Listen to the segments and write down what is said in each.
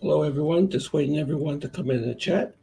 Hello, everyone. Just waiting everyone to come in and chat.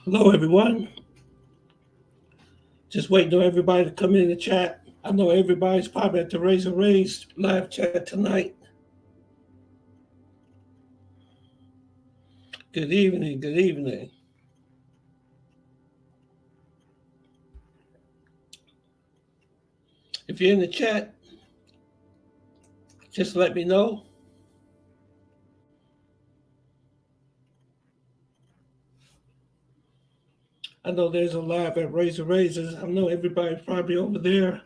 Hello, everyone. Just waiting on everybody to come in and chat. I know everybody's probably at the Razor Raised live chat tonight. Good evening. Good evening. If you're in the chat, just let me know. I know there's a live at Razor Razors. I know everybody's probably over there.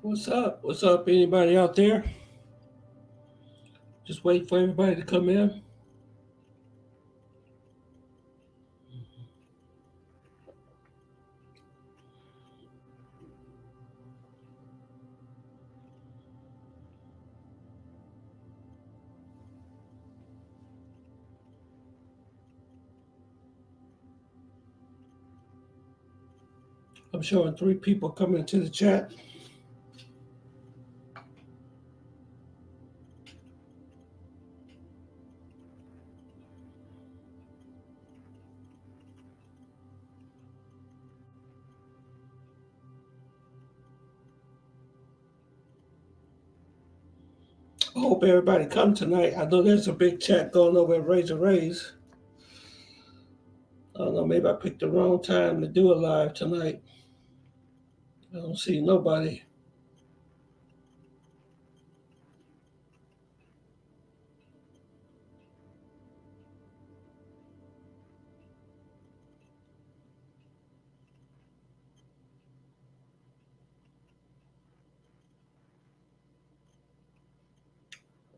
What's up? What's up? Anybody out there? Just wait for everybody to come in. I'm showing 3 people coming into the chat. I hope everybody come tonight. I know there's a big chat going over at Razor Rays. I don't know, maybe I picked the wrong time to do a live tonight. I don't see nobody.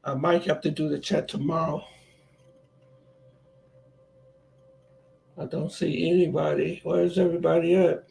I might have to do the chat tomorrow. I don't see anybody. Where's everybody at?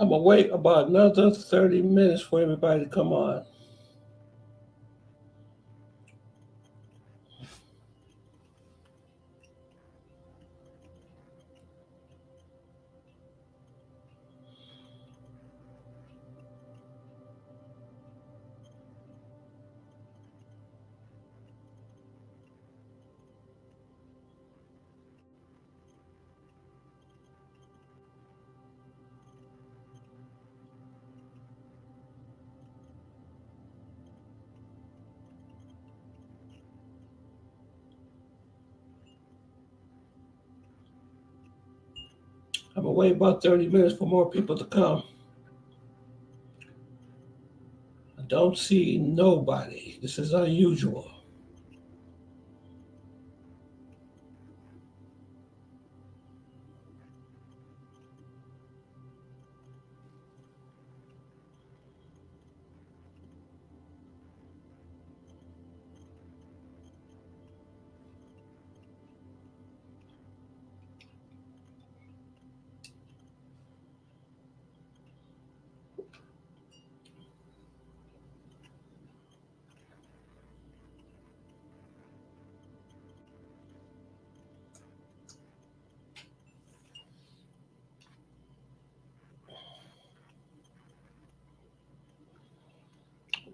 I'm gonna wait about another 30 minutes for everybody to come on. I'm gonna wait about 30 minutes for more people to come. I don't see nobody. This is unusual.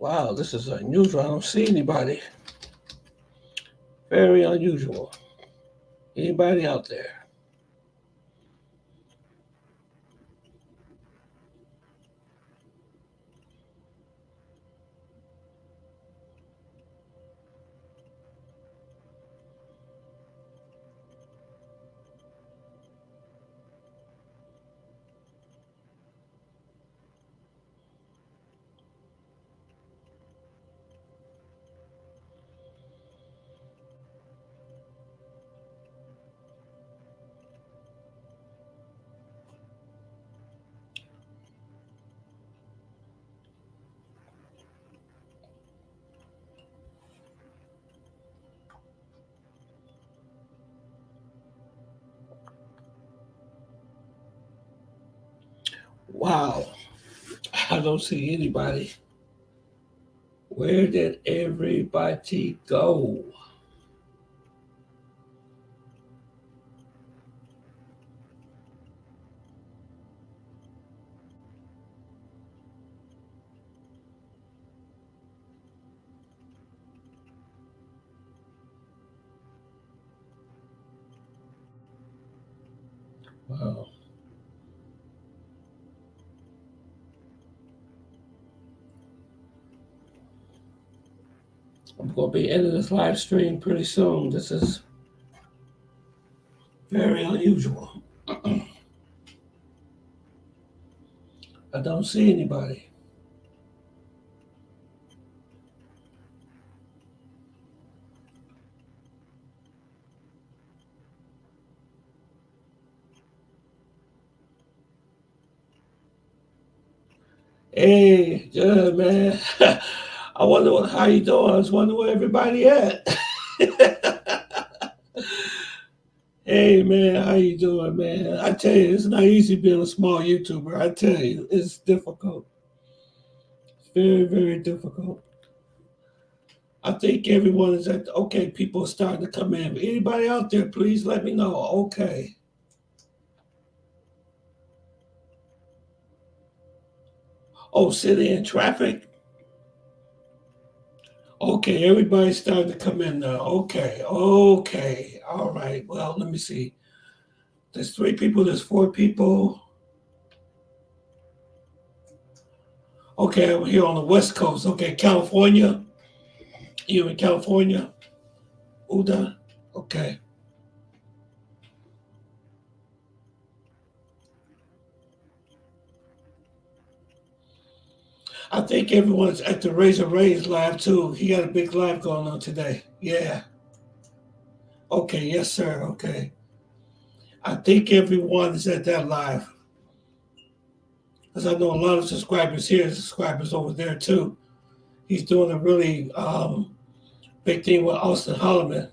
Wow, this is unusual. I don't see anybody. Very unusual. Anybody out there? Wow, I don't see anybody. Where did everybody go? Wow. I'm going to be ending this live stream pretty soon. This is very unusual. I don't see anybody. Hey, good man. I wonder how you doing. I was wondering where everybody at. Hey man, how you doing, man? I tell you, it's not easy being a small YouTuber. I tell you, it's difficult. It's very, very difficult. I think everyone is at okay. People are starting to come in. Anybody out there, please let me know. Okay. Oh, sitting in traffic. Okay, everybody's starting to come in now. Okay, okay, all right. Well, let me see. There's 3 people. There's 4 people. Okay, I'm here on the West Coast. Okay, California. You in California? Uda. Okay. I think everyone's at the Razor Ray's live too. He got a big live going on today. Yeah. Okay. Yes, sir. Okay. I think everyone is at that live because I know a lot of subscribers here, subscribers over there too. He's doing a really big thing with Austin Holloman.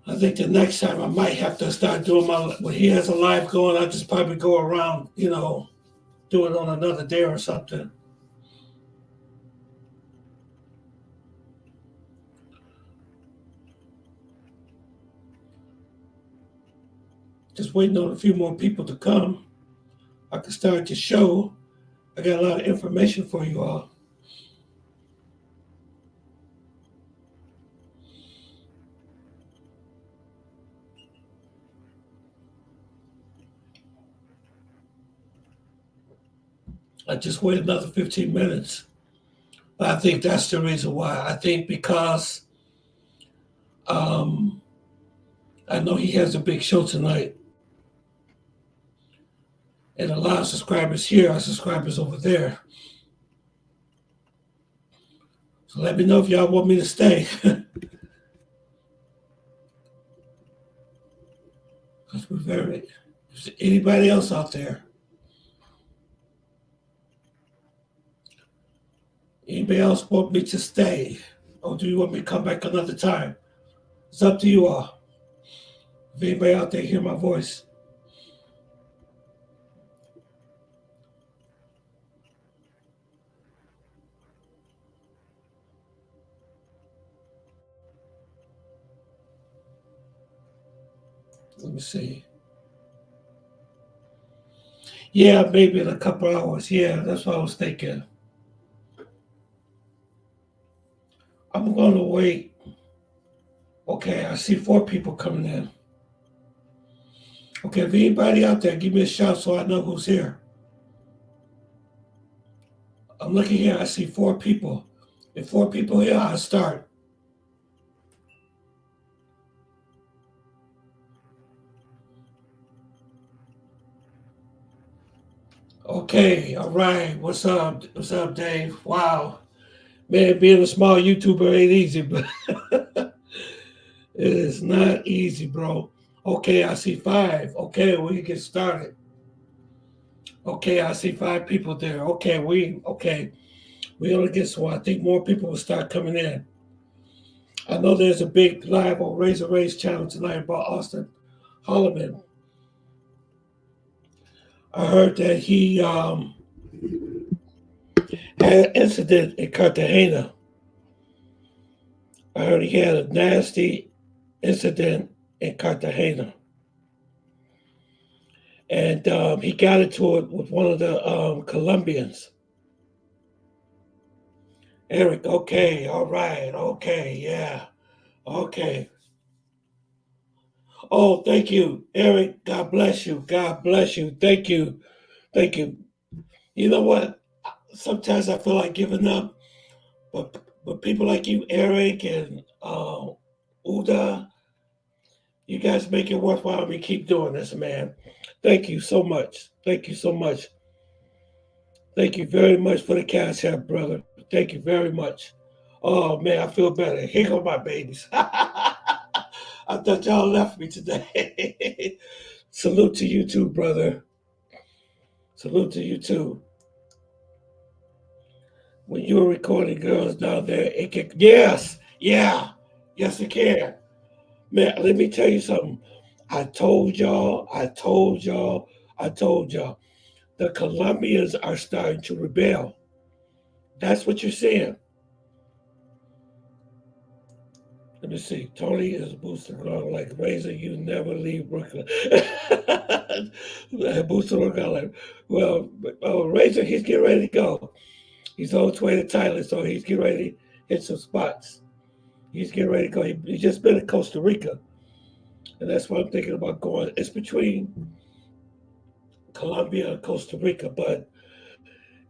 I think the next time I might have to start doing when he has a live going, I'll just probably go around, do it on another day or something. Just waiting on a few more people to come. I can start the show. I got a lot of information for you all. I just wait another 15 minutes. But I think that's the reason why. I think because um, I know he has a big show tonight, and a lot of subscribers here are subscribers over there. So let me know if y'all want me to stay. Because we're very. Is there anybody else out there? Anybody else want me to stay? Or do you want me to come back another time? It's up to you all. If anybody out there hear my voice. Let me see. Yeah, maybe in a couple hours. Yeah, that's what I was thinking. I'm going to wait. Okay, I see 4 people coming in. Okay, if anybody out there, give me a shout so I know who's here. I'm looking here. I see 4 people. If 4 people here, I'll start. Okay, all right. What's up? What's up, Dave? Wow. Man, being a small YouTuber ain't easy, but it is not easy, bro. Okay, I see 5. Okay, we can get started. Okay, I see 5 people there. Okay. We only get so I think more people will start coming in. I know there's a big live on Razor Ray's channel tonight about Austin Holloman. I heard that he had an incident in Cartagena. I heard he had a nasty incident in Cartagena. And he got into it with one of the Colombians. Eric, okay, all right, okay, yeah, okay. Oh, thank you, Eric. God bless you. God bless you. Thank you. Thank you. You know what? Sometimes I feel like giving up, but people like you, Eric and Uda, you guys make it worthwhile. We keep doing this, man. Thank you so much. Thank you so much. Thank you very much for the cash app, brother. Thank you very much. Oh man, I feel better. Here go my babies. I thought y'all left me today. Salute to you too, brother. Salute to you too. When you were recording girls down there, it can yes, yeah, yes it can. Man, let me tell you something. I told y'all. The Colombians are starting to rebel. That's what you're seeing. Let me see. Tony is boosting around like Razor. You never leave Brooklyn. Boosting around like, well, Razor, he's getting ready to go. He's on his way to Thailand, so he's getting ready to hit some spots. He's getting ready to go. He just been in Costa Rica, and that's what I'm thinking about going. It's between Colombia and Costa Rica, but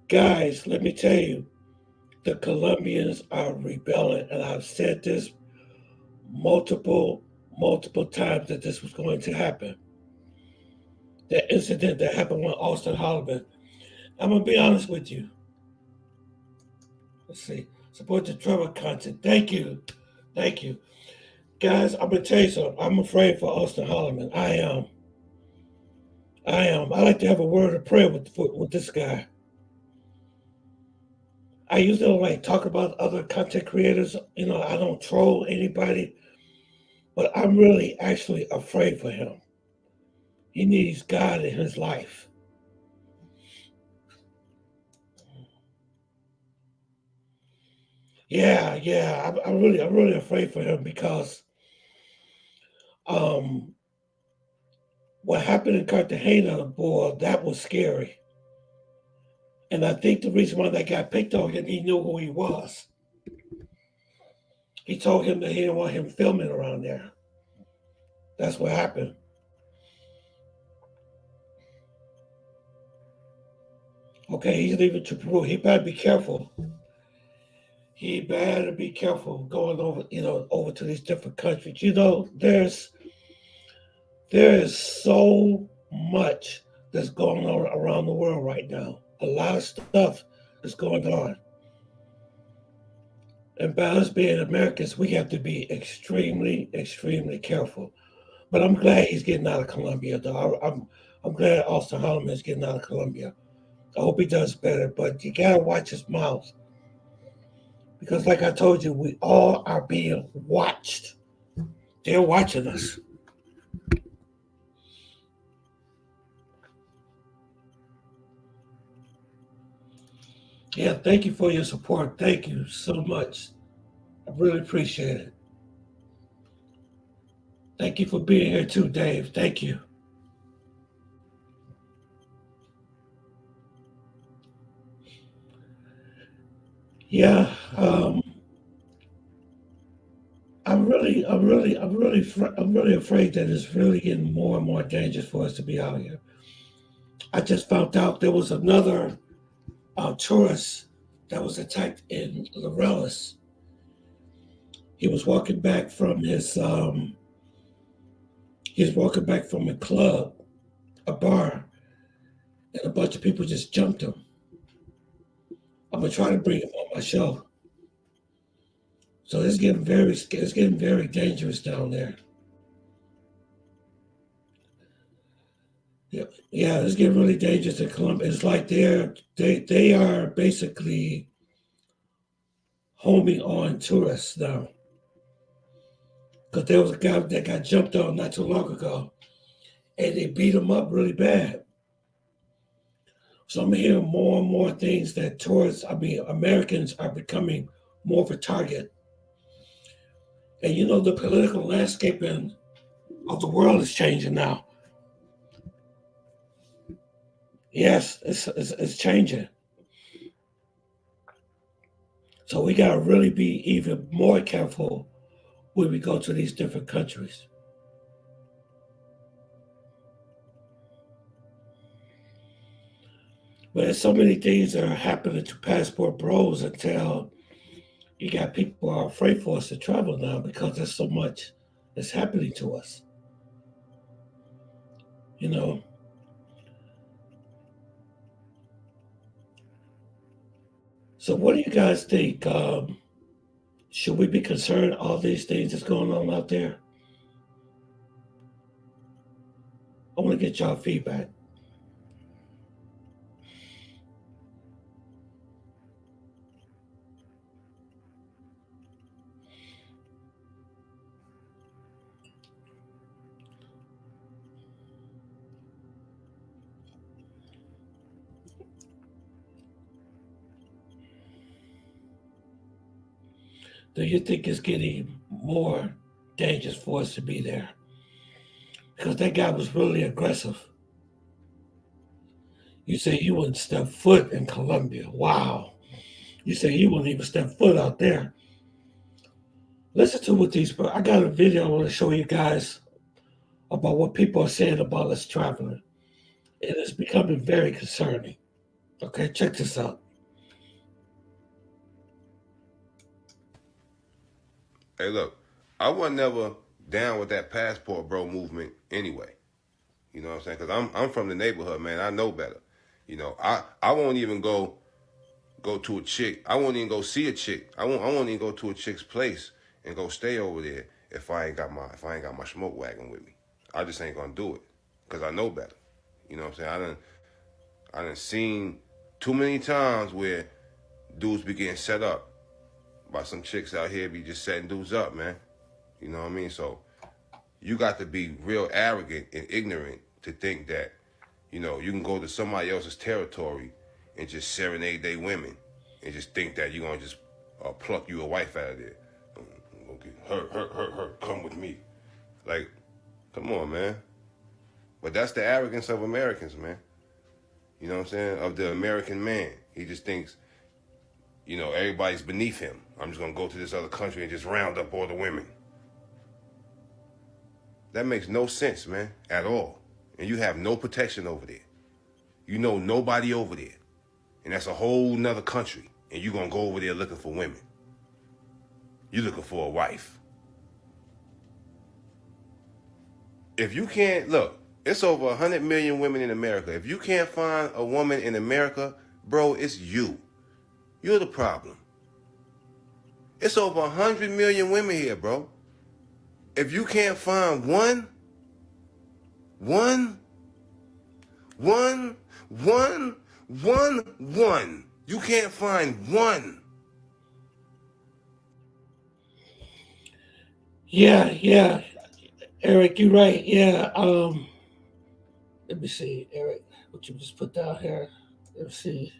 guys, let me tell you, the Colombians are rebelling, and I've said this multiple times that this was going to happen. That incident that happened with Austin Holloman. I'm gonna be honest with you. Let's see. Support the Trevor content. Thank you, guys. I'm gonna tell you something. I'm afraid for Austin Holloman. I am. I am. I like to have a word of prayer with this guy. I usually don't like talk about other content creators. I don't troll anybody. But I'm really actually afraid for him. He needs God in his life. Yeah. I'm really afraid for him because um, what happened in Cartagena, boy, that was scary. And I think the reason why that guy picked on him, he knew who he was. He told him that he didn't want him filming around there. That's what happened. Okay, he's leaving to Peru. He better be careful. He better be careful going over, over to these different countries. There is so much that's going on around the world right now. A lot of stuff is going on. And by us being Americans, we have to be extremely, extremely careful. But I'm glad he's getting out of Colombia, though. I'm glad Austin Holloman is getting out of Colombia. I hope he does better, but you gotta watch his mouth because, like I told you, we all are being watched. They're watching us. Yeah, thank you for your support. Thank you so much. I really appreciate it. Thank you for being here too, Dave. Thank you. Yeah, I'm really afraid that it's really getting more and more dangerous for us to be out here. I just found out there was another tourist that was attacked in Larelis. He was walking back from he was walking back from a club, a bar, and a bunch of people just jumped him. I'm gonna try to bring him on my show. So it's getting very dangerous down there. Yeah, it's getting really dangerous in Colombia. It's like they are basically homing on tourists now. Because there was a guy that got jumped on not too long ago, and they beat him up really bad. So I'm hearing more and more things that Americans are becoming more of a target. And the political landscape of the world is changing now. Yes, it's changing. So we got to really be even more careful when we go to these different countries. But there's so many things that are happening to passport bros until you got people who are afraid for us to travel now because there's so much that's happening to us. You know. So what do you guys think? Should we be concerned all these things that's going on out there? I want to get y'all feedback. Do you think it's getting more dangerous for us to be there? Because that guy was really aggressive. You say you wouldn't step foot in Colombia. Wow. You say you wouldn't even step foot out there. Listen to what I got a video I want to show you guys about what people are saying about us traveling. It is becoming very concerning. Okay, check this out. Hey, look, I was never down with that passport bro movement anyway. You know what I'm saying? Because I'm from the neighborhood, man. I know better. I won't even go to a chick. I won't even go see a chick. I won't even go to a chick's place and go stay over there if I ain't got my smoke wagon with me. I just ain't gonna do it because I know better. You know what I'm saying? I done seen too many times where dudes be getting set up by some chicks out here be just setting dudes up, man. You know what I mean? So you got to be real arrogant and ignorant to think that, you know, you can go to somebody else's territory and just serenade their women and just think that you're going to just pluck you a wife out of there. Okay, her, come with me. Like, come on, man. But that's the arrogance of Americans, man. You know what I'm saying? Of the American man. He just thinks, you know, everybody's beneath him. I'm just going to go to this other country and just round up all the women. That makes no sense, man, at all. And you have no protection over there. You know nobody over there. And that's a whole nother country. And you're going to go over there looking for women. You're looking for a wife. If you can't, look, it's over 100 million women in America. If you can't find a woman in America, bro, it's you. You're the problem. It's over 100 million women here, bro. If you can't find one, you can't find one. Yeah, Eric, you're right. Yeah. Let me see, Eric, what you just put down here. Let's see.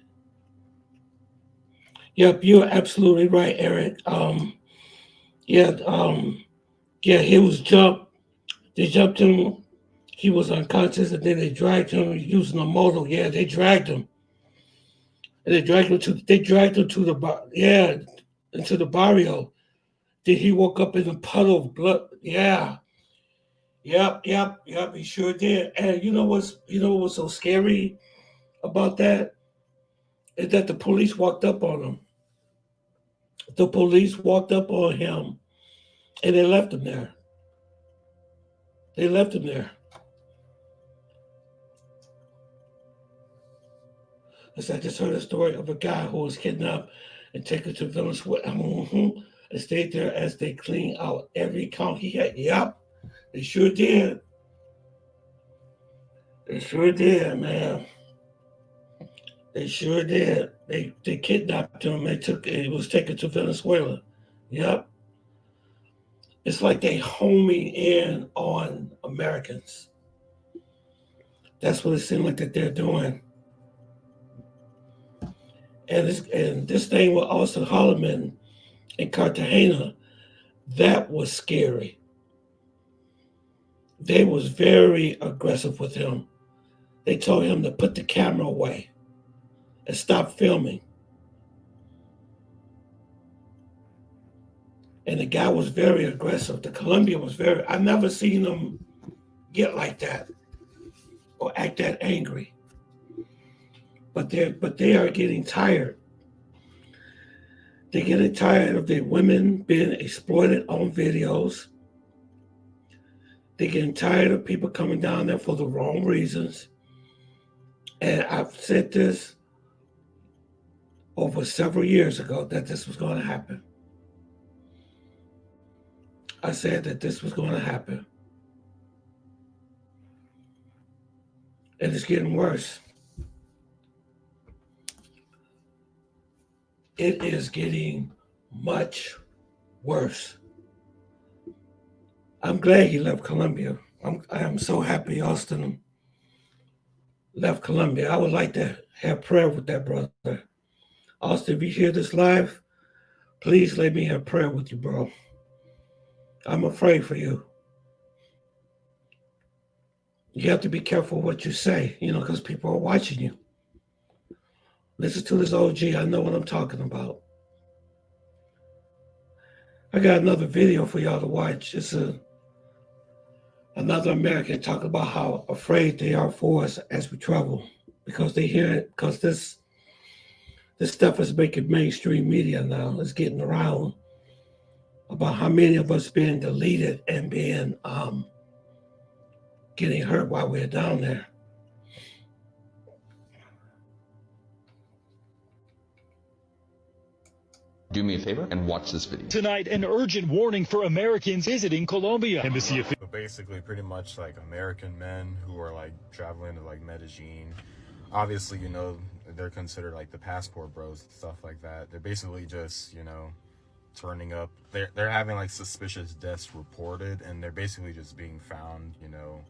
Yep, you're absolutely right, Eric. Yeah, yeah, he was jumped. They jumped him. He was unconscious, and then they dragged him using a motor. Yeah, they dragged him, and they dragged him to the into the barrio. Then he woke up in a puddle of blood. Yeah, yep. He sure did. And you know what was so scary about that is that the police walked up on him. The police walked up on him, and they left him there. They left him there. I just heard a story of a guy who was kidnapped and taken to Venezuela and stayed there as they cleaned out every count he had. Yep, they sure did. They sure did, man. They sure did. They kidnapped him. He was taken to Venezuela. Yep. It's like they homing in on Americans. That's what it seemed like that they're doing. And this thing with Austin Holloman in Cartagena, that was scary. They was very aggressive with him. They told him to put the camera away and stop filming. And the guy was very aggressive. The Colombian was I've never seen them get like that or act that angry. But they are getting tired. They're getting tired of the women being exploited on videos. They're getting tired of people coming down there for the wrong reasons. And I've said this over several years ago that this was going to happen. I said that this was going to happen. And it's getting worse. It is getting much worse. I'm glad he left Colombia. I am so happy Austin left Colombia. I would like to have prayer with that brother. Austin, if you hear this live, please let me have prayer with you, bro. I'm afraid for you. You have to be careful what you say, because people are watching you. Listen to this OG. I know what I'm talking about. I got another video for y'all to watch. It's another American talking about how afraid they are for us as we travel because they hear it, because this stuff is making mainstream media now. It's getting around about how many of us being deleted and being getting hurt while we're down there. Do me a favor and watch this video. Tonight, an urgent warning for Americans visiting Colombia. Embassy So basically, pretty much like American men who are like traveling to like Medellin. Obviously, they're considered like the passport bros, stuff like that. They're basically just, turning up. They're having like suspicious deaths reported, and they're basically just being found, you know,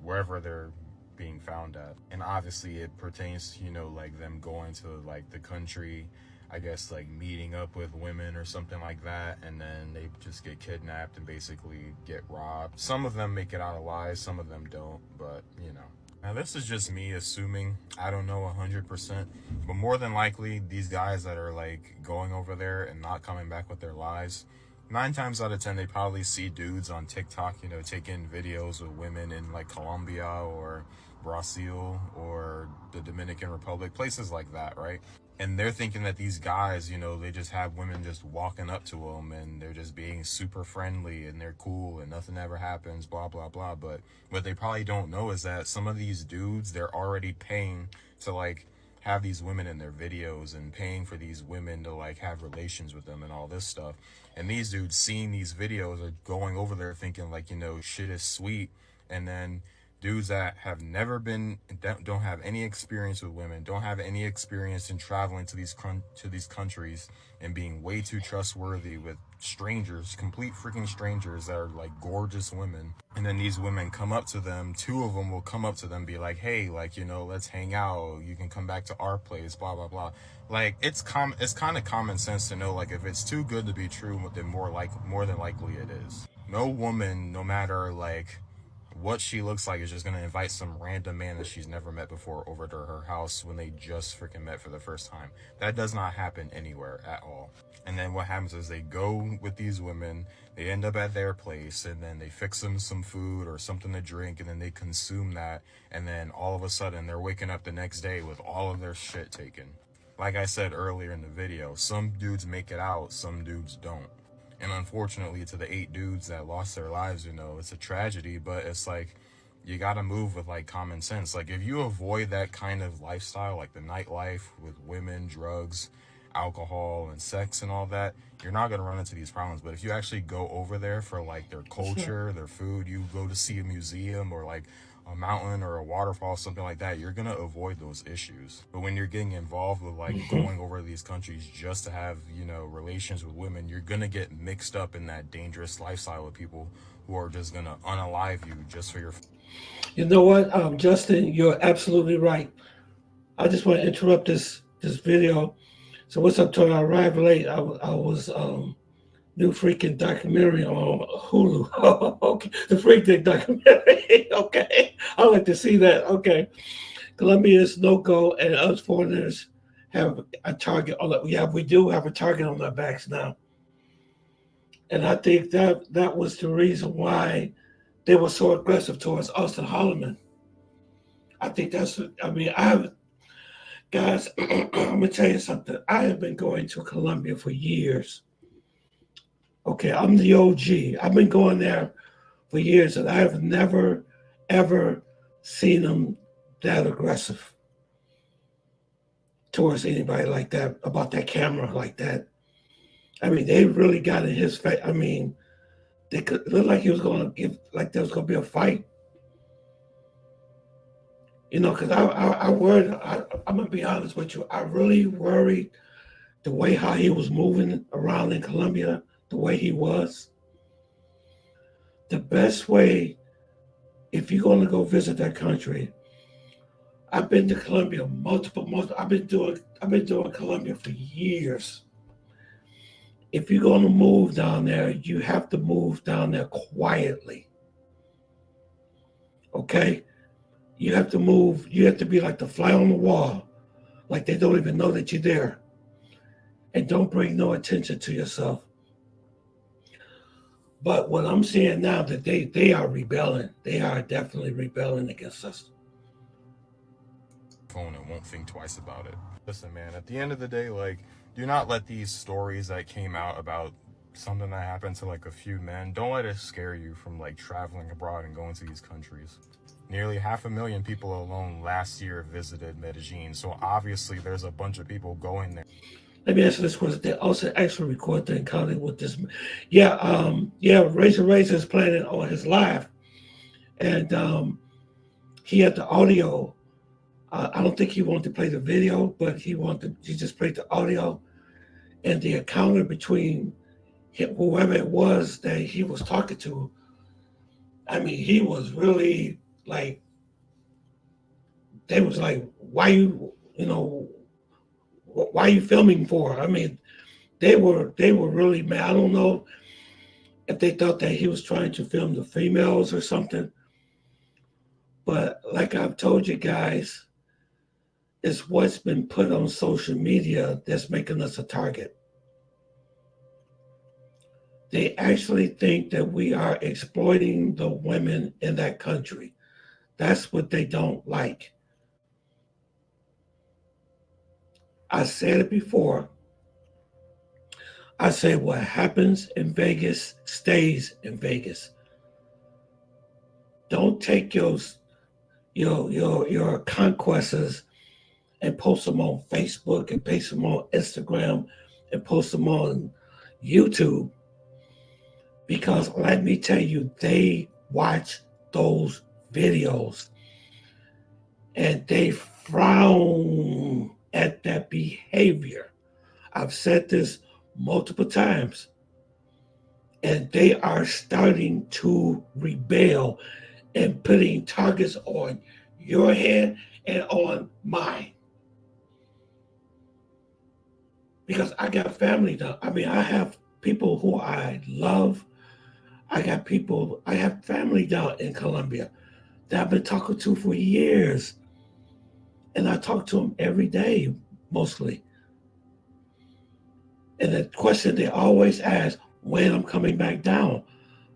wherever they're being found at. And obviously it pertains to, you know, like them going to like the country, I guess like meeting up with women or something like that, and then they just get kidnapped and basically get robbed. Some of them make it out alive, some of them don't, but you know. Now this is just me assuming, I don't know 100%, but more than likely these guys that are like going over there and not coming back with their lives, 9 times out of 10 they probably see dudes on TikTok, you know, taking videos of women in like Colombia or Brazil or the Dominican Republic, places like that, right? And they're thinking that these guys, you know, they just have women just walking up to them and they're just being super friendly and they're cool and nothing ever happens, blah, blah, blah. But what they probably don't know is that some of these dudes, they're already paying to like have these women in their videos and paying for these women to like have relations with them and all this stuff. And these dudes seeing these videos are going over there thinking like, you know, shit is sweet. And then dudes that have never been, don't have any experience with women, don't have any experience in traveling to these countries and being way too trustworthy with strangers, complete freaking strangers that are like gorgeous women. And then these women come up to them, 2 of them will come up to them, be like, hey, like, you know, let's hang out, you can come back to our place, blah, blah, blah. Like, it's kind of common sense to know, like, if it's too good to be true, then more than likely it is. No woman, no matter like what she looks like, is just gonna invite some random man that she's never met before over to her house when they just freaking met for the first time. That does not happen anywhere at all. And then what happens is they go with these women, they end up at their place, and then they fix them some food or something to drink, and then they consume that, and then all of a sudden they're waking up the next day with all of their shit taken. Like I said earlier in the video, some dudes make it out, some dudes don't. And unfortunately, to the 8 dudes that lost their lives, you know, it's a tragedy, but it's like, you gotta move with like common sense. Like, if you avoid that kind of lifestyle, like the nightlife with women, drugs, alcohol, and sex and all that, you're not gonna run into these problems. But if you actually go over there for like their culture, their food, you go to see a museum or like a mountain or a waterfall, something like that, you're gonna avoid those issues. But when you're getting involved with like going over to these countries just to have, you know, relations with women, you're gonna get mixed up in that dangerous lifestyle with people who are just gonna unalive you just for your. You know what, Justin, you're absolutely right. I just want to interrupt this video. So what's up, Tony? I arrived late. I was new freaking documentary on Hulu. Okay, the freaking documentary. Okay, I like to see that. Okay, Colombia is no go, and us foreigners have a target on it. Yeah, we do have a target on our backs now, and I think that was the reason why they were so aggressive towards us and Holloman. I think that's. I mean, guys. I'm gonna tell you something. I have been going to Colombia for years. Okay, I'm the OG. I've been going there for years, and I have never, ever seen them that aggressive towards anybody like that, about that camera like that. I mean, they really got in his face. I mean, they could look like he was going to give, like there was going to be a fight. You know, because I worried, I'm going to be honest with you, I really worried the way how he was moving around in Colombia, the way he was. The best way, if you're going to go visit that country, I've been to Colombia I've been doing Colombia for years. If you're going to move down there, you have to move down there quietly. Okay? You have to move, you have to be like the fly on the wall, like they don't even know that you're there. And don't bring no attention to yourself. But what I'm seeing now, that they are rebelling. They are definitely rebelling against us. Phone and won't think twice about it. Listen, man, at the end of the day, like, do not let these stories that came out about something that happened to like a few men, don't let it scare you from like traveling abroad and going to these countries. Nearly 500,000 people alone last year visited Medellin, so obviously there's a bunch of people going there. Let me answer this question. They also actually record the encounter with this. Razor is playing it on his live, and he had the audio. I don't think he wanted to play the video, but he just played the audio, and the encounter between whoever it was that he was talking to, I mean, he was really like, they was like, why why are you filming for? I mean, they were really mad. I don't know if they thought that he was trying to film the females or something, but like I've told you guys, it's what's been put on social media that's making us a target. They actually think that we are exploiting the women in that country. That's what they don't like. I said it before. I say what happens in Vegas stays in Vegas. Don't take your conquests and post them on Facebook and post them on Instagram and post them on YouTube, because let me tell you, they watch those videos and they frown at that behavior. I've said this multiple times, and they are starting to rebel and putting targets on your head and on mine. Because I got family down. I mean, I have people who I love. I have family down in Colombia that I've been talking to for years. And I talk to them every day, mostly. And the question they always ask, when I'm coming back down,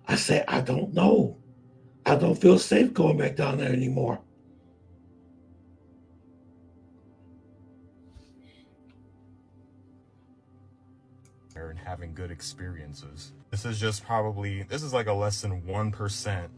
I say, I don't know. I don't feel safe going back down there anymore. And having good experiences. This is like a less than 1%,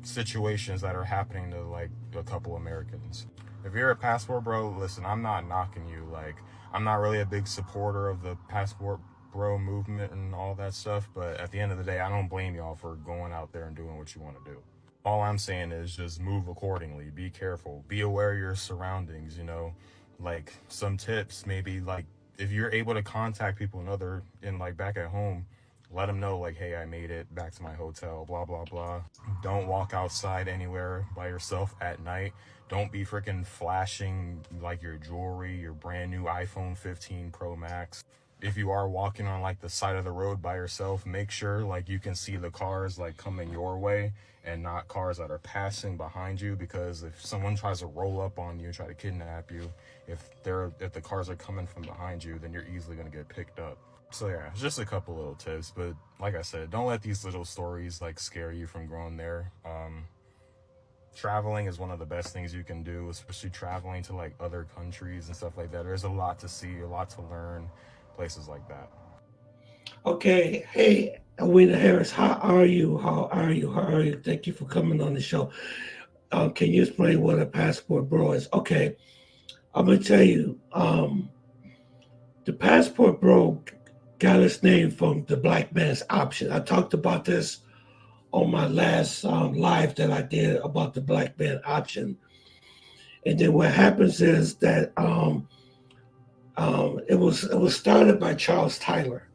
situations that are happening to like a couple Americans. If you're a passport bro, listen, I'm not knocking you. Like, I'm not really a big supporter of the passport bro movement and all that stuff, but at the end of the day, I don't blame y'all for going out there and doing what you want to do. All I'm saying is just move accordingly, be careful, be aware of your surroundings, like some tips, maybe like if you're able to contact people back at home, let them know like, hey, I made it back to my hotel, blah, blah, blah. Don't walk outside anywhere by yourself at night. Don't be freaking flashing like your jewelry, your brand new iPhone 15 Pro Max. If you are walking on like the side of the road by yourself, make sure like you can see the cars like coming your way and not cars that are passing behind you, because if someone tries to roll up on you, try to kidnap you, if the cars are coming from behind you, then you're easily going to get picked up. So yeah, just a couple little tips, but like I said, don't let these little stories like scare you from going there. Traveling is one of the best things you can do, especially traveling to like other countries and stuff like that. There's a lot to see, a lot to learn, places like that. Okay, hey, Alwina Harris, how are you? How are you? Thank you for coming on the show. Can you explain what a passport bro is? Okay, I'm gonna tell you. The passport bro got its name from the black man's option. I talked about this on my last live that I did about the black man option. And then what happens is that it was started by Charles Tyler.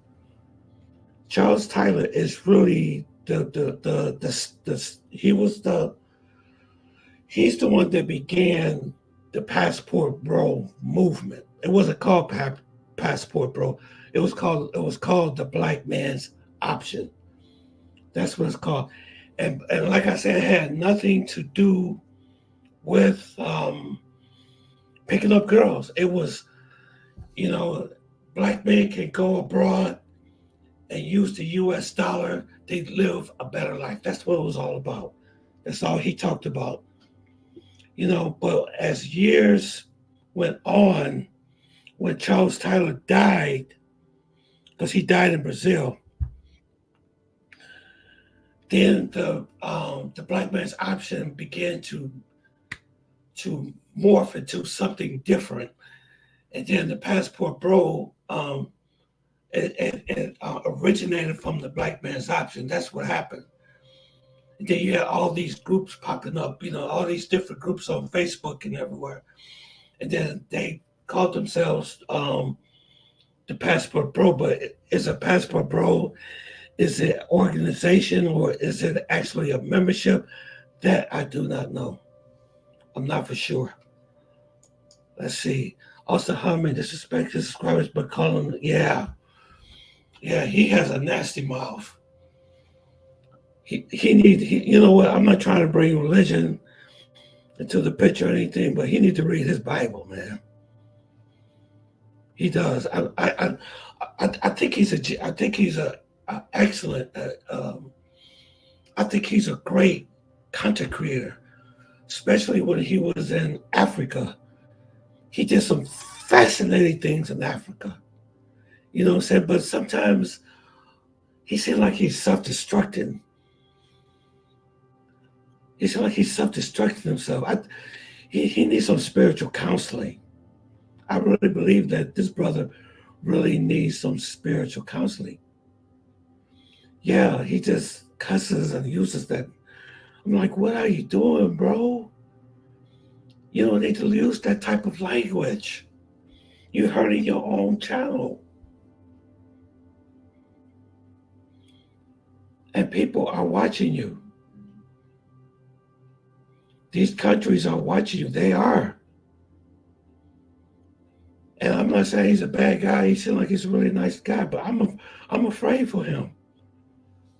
Charles Tyler is really he's the one that began the passport bro movement. It wasn't called passport bro. It was called the black man's option. That's what it's called. And like I said, it had nothing to do with picking up girls. It was, black men can go abroad and use the US dollar. They live a better life. That's what it was all about. That's all he talked about. But as years went on, when Charles Tyler died, because he died in Brazil, then the black man's option began to morph into something different, and then the passport bro it originated from the black man's option. That's what happened. And then you had all these groups popping up, all these different groups on Facebook and everywhere, and then they called themselves the Passport Bro, but is a Passport Bro, is it organization or is it actually a membership? That I do not know. I'm not for sure. Let's see. Also, how many disrespect his subscribers, but calling, yeah, he has a nasty mouth. You know what? I'm not trying to bring religion into the picture or anything, but he needs to read his Bible, man. He does. I think I think he's a excellent. I think he's a great content creator, especially when he was in Africa. He did some fascinating things in Africa. You know what I'm saying? But sometimes he seems like he's self-destructing. He seems like he's self-destructing himself. He needs some spiritual counseling. I really believe that this brother really needs some spiritual counseling. Yeah, he just cusses and uses that. I'm like, what are you doing, bro? You don't need to use that type of language. You're hurting your own channel. And people are watching you. These countries are watching you. They are. And I'm not saying he's a bad guy. He seems like he's a really nice guy, but I'm afraid for him.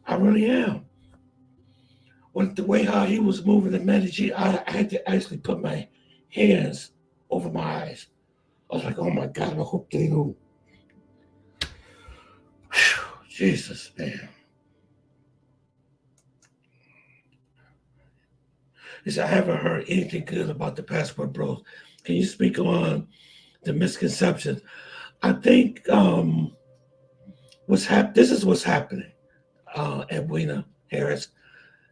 I really am. With the way how he was moving in Medellin, I had to actually put my hands over my eyes. I was like, oh my God, I hope they don't. Whew, Jesus, man. He said, I haven't heard anything good about the Passport Bros. Can you speak on the misconceptions? I think this is what's happening, Edwina Harris.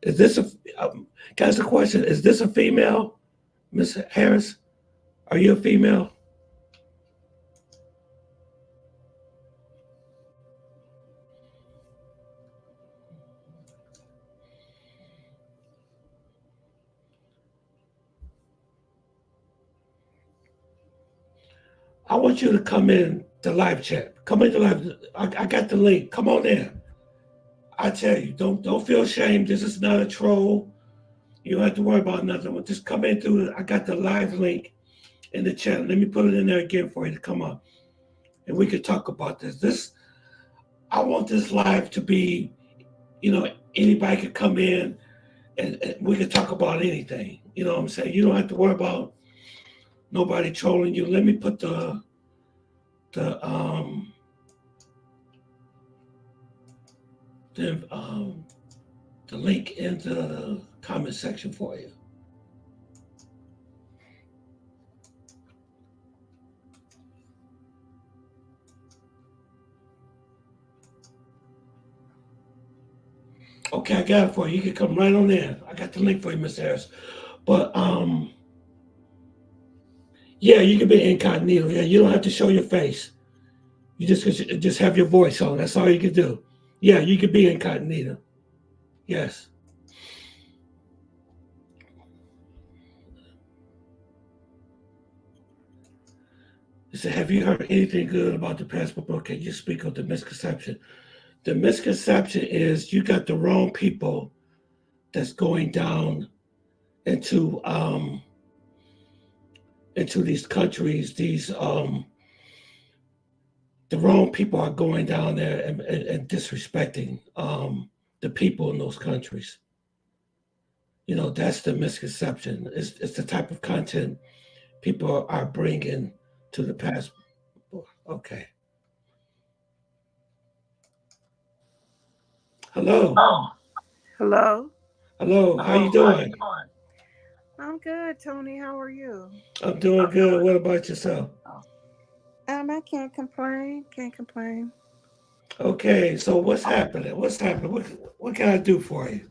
Is this a, guys, the question, is this a female, Miss Harris? Are you a female? I want you to come in the live chat. Come in the live. I got the link. Come on in. I tell you, don't feel ashamed. This is not a troll. You don't have to worry about nothing. Just come in through. I got the live link in the chat. Let me put it in there again for you to come up, and we could talk about this. I want this live to be, anybody could come in and we could talk about anything. You know what I'm saying? You don't have to worry about nobody trolling you. Let me put the the um the link into the comment section for you. Okay, I got it for you. You can come right on in. I got the link for you, Miss Harris. But yeah, you can be incognito. Yeah, you don't have to show your face. You just have your voice on. That's all you can do. Yeah, you can be incognito. Yes. He said, have you heard anything good about the Passport Bro? Can you speak of the misconception? The misconception is you got the wrong people that's going down into these countries. The wrong people are going down there and disrespecting the people in those countries. That's the misconception. It's the type of content people are bringing to the past. Okay. Hello. Hello. Hello. How you doing? I'm good, Tony. How are you? I'm doing good. What about yourself? I can't complain. Can't complain. Okay. So what's happening? What's happening? What can I do for you?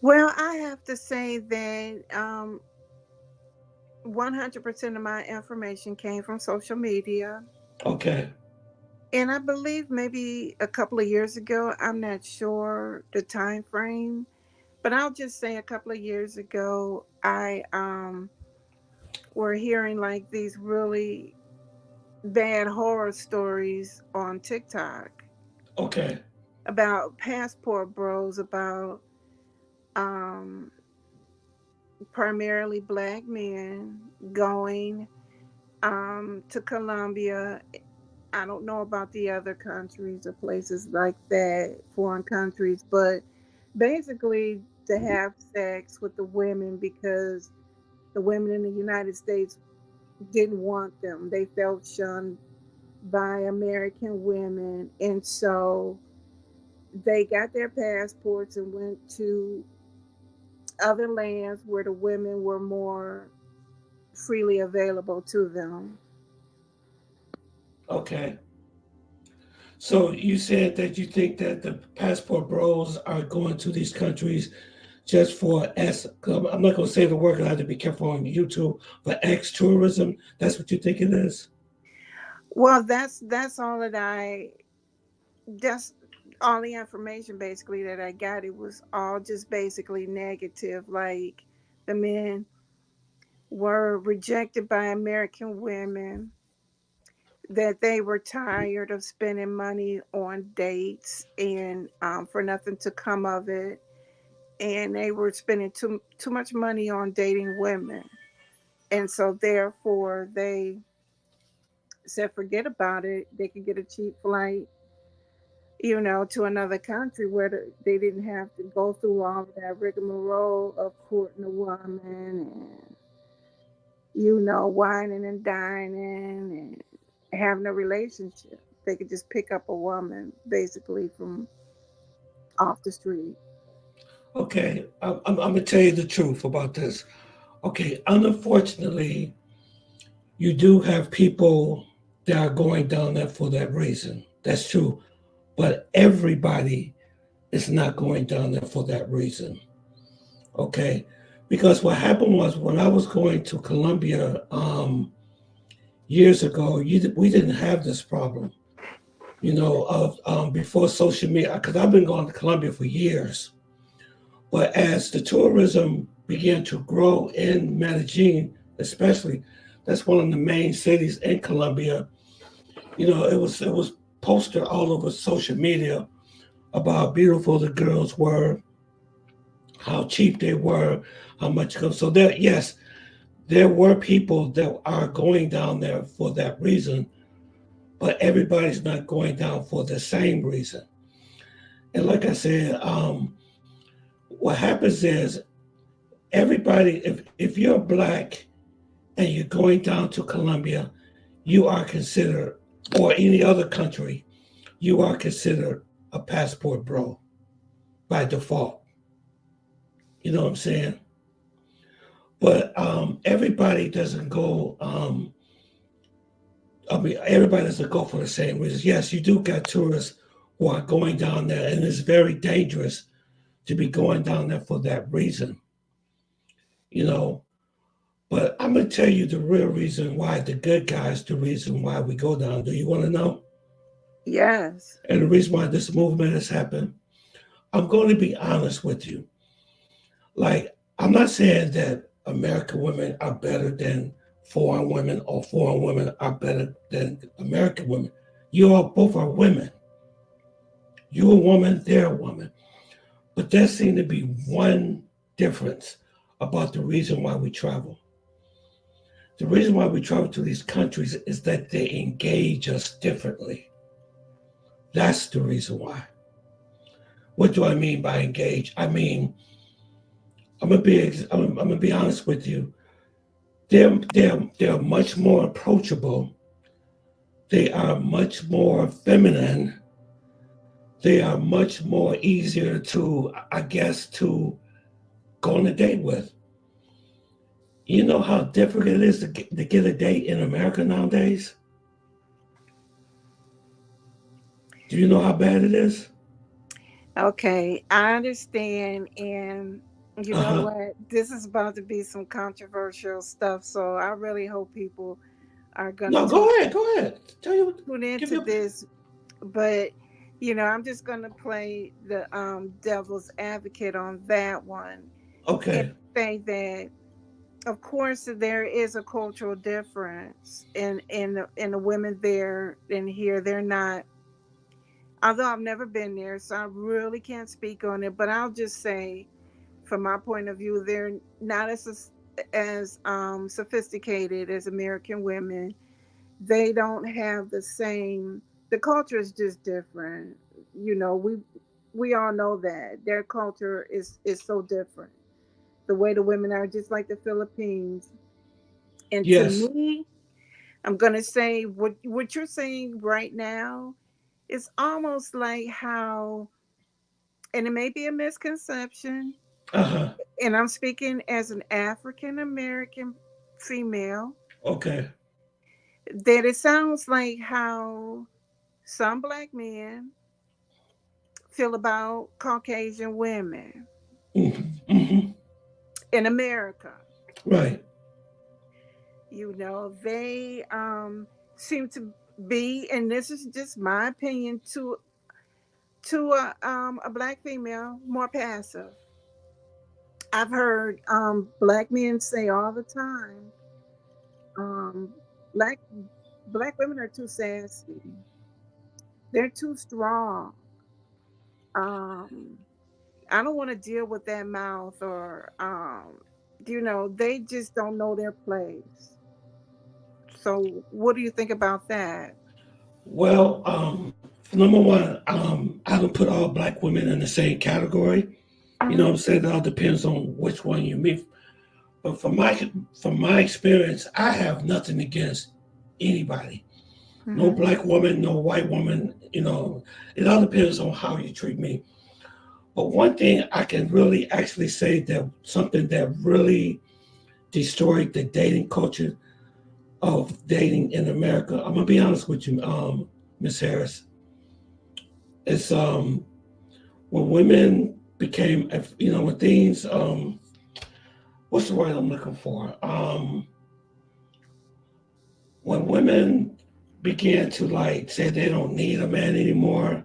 Well, I have to say that 100% of my information came from social media. Okay. And I believe maybe a couple of years ago, I'm not sure the time frame, but I'll just say a couple of years ago, I were hearing like these really bad horror stories on TikTok Okay. about passport bros, about um primarily black men going to Colombia. I don't know about the other countries or places like that, foreign countries, but basically to have sex with the women because the women in the United States didn't want them. They felt shunned by American women. And so they got their passports and went to other lands where the women were more freely available to them. Okay. So you said that you think that the passport bros are going to these countries just for S. I'm not going to say the word. I have to be careful on YouTube. For ex tourism, that's what you think it is. Well, that's all that I that's all the information basically that I got. It was all just basically negative. Like the men were rejected by American women, that they were tired of spending money on dates and for nothing to come of it, and they were spending too much money on dating women, and so therefore they said forget about it. They could get a cheap flight, to another country where they didn't have to go through all of that rigmarole of courting a woman and, whining and dining and having a relationship. They could just pick up a woman basically from off the street. Okay. I'm going to tell you the truth about this. Okay. Unfortunately, you do have people that are going down there for that reason. That's true. But everybody is not going down there for that reason. Okay. Because what happened was when I was going to Colombia years ago, we didn't have this problem, of before social media, because I've been going to Colombia for years. But as the tourism began to grow in Medellin, especially, that's one of the main cities in Colombia. It was posted all over social media about how beautiful the girls were, how cheap they were, how much. So there, yes, there were people that are going down there for that reason, but everybody's not going down for the same reason. And like I said, what happens is everybody, if you're black and you're going down to Colombia, you are considered, or any other country, you are considered a passport bro by default. You know what I'm saying? But everybody doesn't go. Everybody doesn't go for the same reasons. Yes, you do got tourists who are going down there, and it's very dangerous to be going down there for that reason. You know, but I'm gonna tell you the real reason why the good guys, the reason why we go down. Do you want to know? Yes. And the reason why this movement has happened. I'm going to be honest with you. Like, I'm not saying that American women are better than foreign women or foreign women are better than American women. You all both are women. You're a woman, they're a woman. But there seems to be one difference about the reason why we travel. The reason why we travel to these countries is that they engage us differently. That's the reason why. What do I mean by engage? I mean, I'm gonna be honest with you. They're much more approachable. They are much more feminine. They are much more easier to, I guess, to go on a date with. You know how difficult it is to get a date in America nowadays? Do you know how bad it is? Okay, I understand. And you know Uh-huh. what? This is about to be some controversial stuff. So I really hope people are going to No, go ahead, go ahead. Tell you what, tune give into you this. But, I'm just going to play the devil's advocate on that one and okay. say that of course, there is a cultural difference in the women there and here. They're not. Although I've never been there, so I really can't speak on it. But I'll just say, from my point of view, they're not as sophisticated as American women. They don't have the same. The culture is just different. You know, we all know that their culture is so different. The way the women are, just like the Philippines. And to Yes. me, I'm gonna say what you're saying right now is almost like how, and it may be a misconception, Uh-huh. and I'm speaking as an African American female, Okay. that it sounds like how some black men feel about Caucasian women Hmm. in America. Right. You know, they seem to be, and this is just my opinion, to a black female more passive. I've heard black men say all the time, um, black black women are too sassy. They're too strong. Um, I don't want to deal with that mouth, or they just don't know their place. So, what do you think about that? Well, number one, I don't put all black women in the same category. You know Mhm. what I'm saying? It all depends on which one you meet. But from my experience, I have nothing against anybody. No Mhm. black woman, no white woman. It all depends on how you treat me. But one thing I can really actually say, that something that really destroyed the dating culture of dating in America. I'm gonna be honest with you, Miss Harris. It's when women became, when things, what's the word I'm looking for? When women began to like say they don't need a man anymore.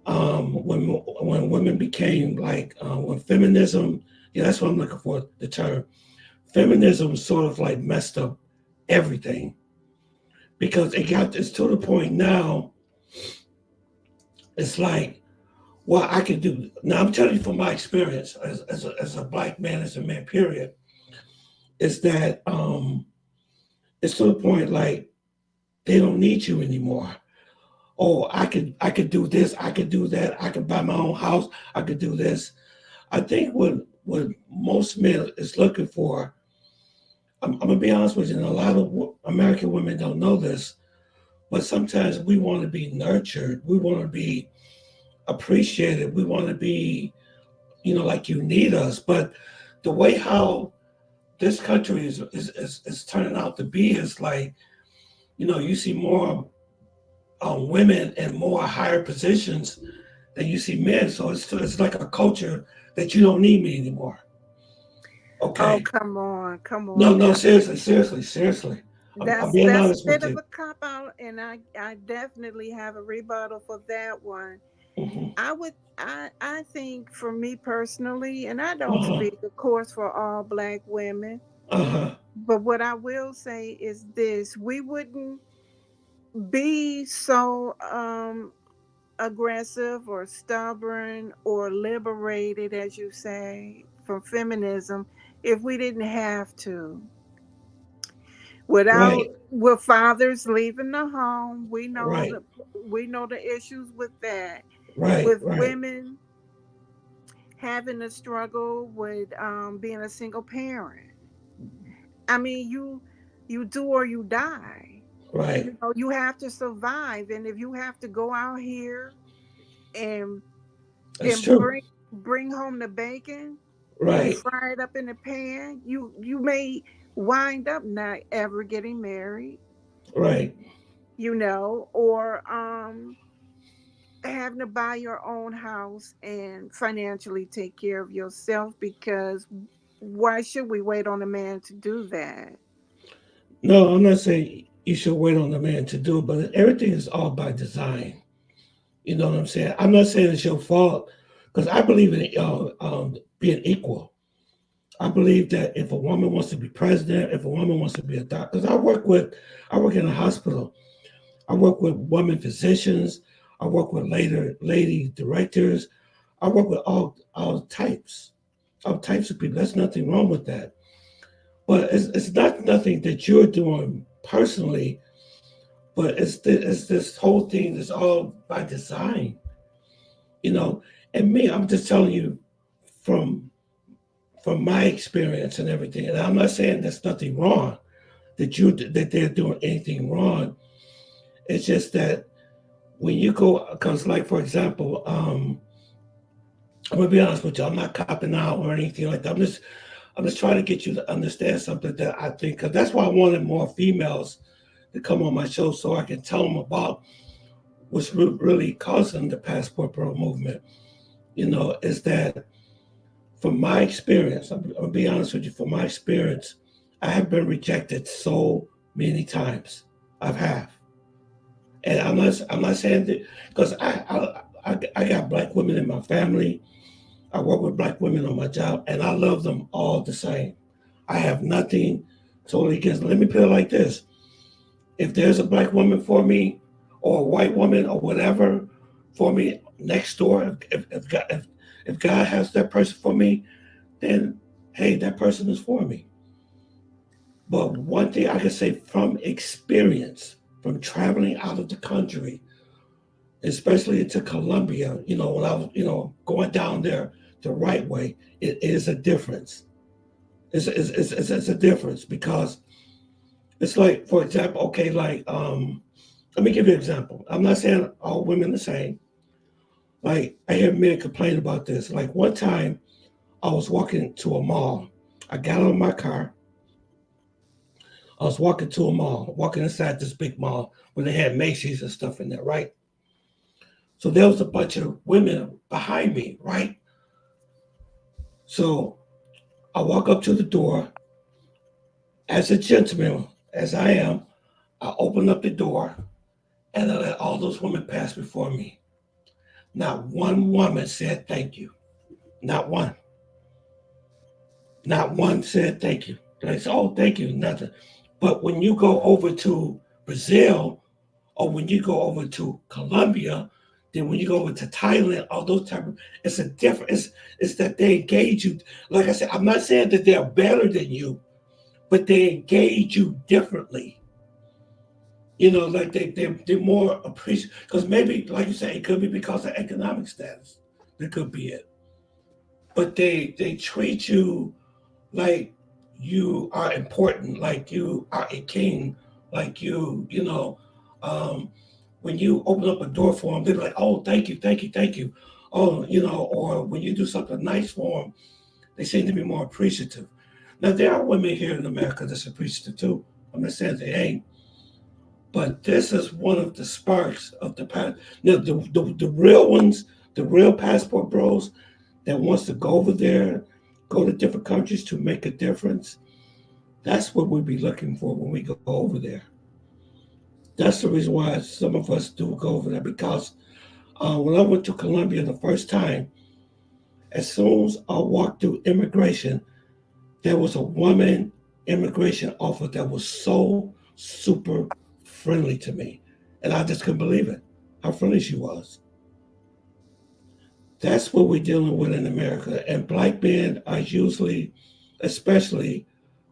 When women became like when feminism, yeah, that's what I'm looking for, the term. Feminism sort of like messed up everything, because it's to the point now. It's like, what I can do now. I'm telling you from my experience as a black man, as a man, period, is that it's to the point like they don't need you anymore. Oh, I could do this, I could do that, I could buy my own house, I could do this. I think what most men is looking for, I'm gonna be honest with you, and a lot of American women don't know this, but sometimes we want to be nurtured, we want to be appreciated, we want to be, like you need us. But the way how this country is turning out to be is like, you see more women in more higher positions than you see men. So it's like a culture that you don't need me anymore. Oh, Okay. come on, come No, on no, now. seriously, seriously, seriously. I'm being That's a honest with bit of you. a cop out, and I definitely have a rebuttal for that one. Hmm. I think, for me personally, and I don't Uh-huh. speak, of course, for all black women, Uh-huh. but what I will say is this: we wouldn't be so aggressive or stubborn or liberated, as you say, from feminism if we didn't have to. Without, Right. with fathers leaving the home, Right. we know the issues with that. Right. With Right. women having to struggle with being a single parent. I mean, you do or you die. Right. You have to survive, and if you have to go out here and That's and true. bring home the bacon and Right. fry it up in the pan, you may wind up not ever getting married, Right. or having to buy your own house and financially take care of yourself, because why should we wait on a man to do that? No, I'm not saying you should wait on the man to do it, but everything is all by design. You know what I'm saying? I'm not saying it's your fault, because I believe in being equal. I believe that if a woman wants to be president, if a woman wants to be a doctor, because I work in a hospital. I work with women physicians. I work with lady directors. I work with all types of people. There's nothing wrong with that. But it's not nothing that you're doing personally, but it's this whole thing that's all by design, you know. And me, I'm just telling you from my experience and everything. And I'm not saying there's nothing wrong that they're doing anything wrong. It's just that when you go, because like for example, I'm gonna be honest with you, I'm not copping out or anything like that. I'm just trying to get you to understand something that I think, because that's why I wanted more females to come on my show so I can tell them about what's really causing the passport pro movement. Is that from my experience, I'm gonna be honest with you, from my experience, I have been rejected so many times. I've have. And I'm not saying that because I got black women in my family. I work with black women on my job, and I love them all the same. I have nothing totally against. Let me put it like this: if there's a black woman for me, or a white woman, or whatever for me next door, if God has that person for me, then hey, that person is for me. But one thing I can say from experience, from traveling out of the country, especially into Colombia, when I was, going down there the right way, it is a difference. It's a difference because it's like, for example, okay, like, let me give you an example. I'm not saying all women the same. Like, I hear men complain about this. Like, one time I was walking to a mall. I got out of my car. I was walking to a mall, walking inside this big mall where they had Macy's and stuff in there, right? So there was a bunch of women behind me, right? So I walk up to the door. As a gentleman, as I am, I open up the door and I let all those women pass before me. Not one woman said thank you. Not one. Not one said thank you. They said, oh, thank you, nothing. But when you go over to Brazil or when you go over to Colombia, then when you go over to Thailand, all those type of, it's a different, it's that they engage you. Like I said, I'm not saying that they're better than you, but they engage you differently. Like they're more appreciative because maybe, like you say, it could be because of economic status. That could be it. But they treat you like you are important, like you are a king, like um, when you open up a door for them, they're like, oh, thank you, thank you, thank you. Oh, or when you do something nice for them, they seem to be more appreciative. Now, there are women here in America that's appreciative too. I'm not saying they ain't. But this is one of the sparks of the past. Now, the real ones, the real passport bros that wants to go over there, go to different countries to make a difference. That's what we'd be looking for when we go over there. That's the reason why some of us do go over there because when I went to Colombia the first time, as soon as I walked through immigration, there was a woman immigration officer that was so super friendly to me. And I just couldn't believe it, how friendly she was. That's what we're dealing with in America. And black men are usually, especially,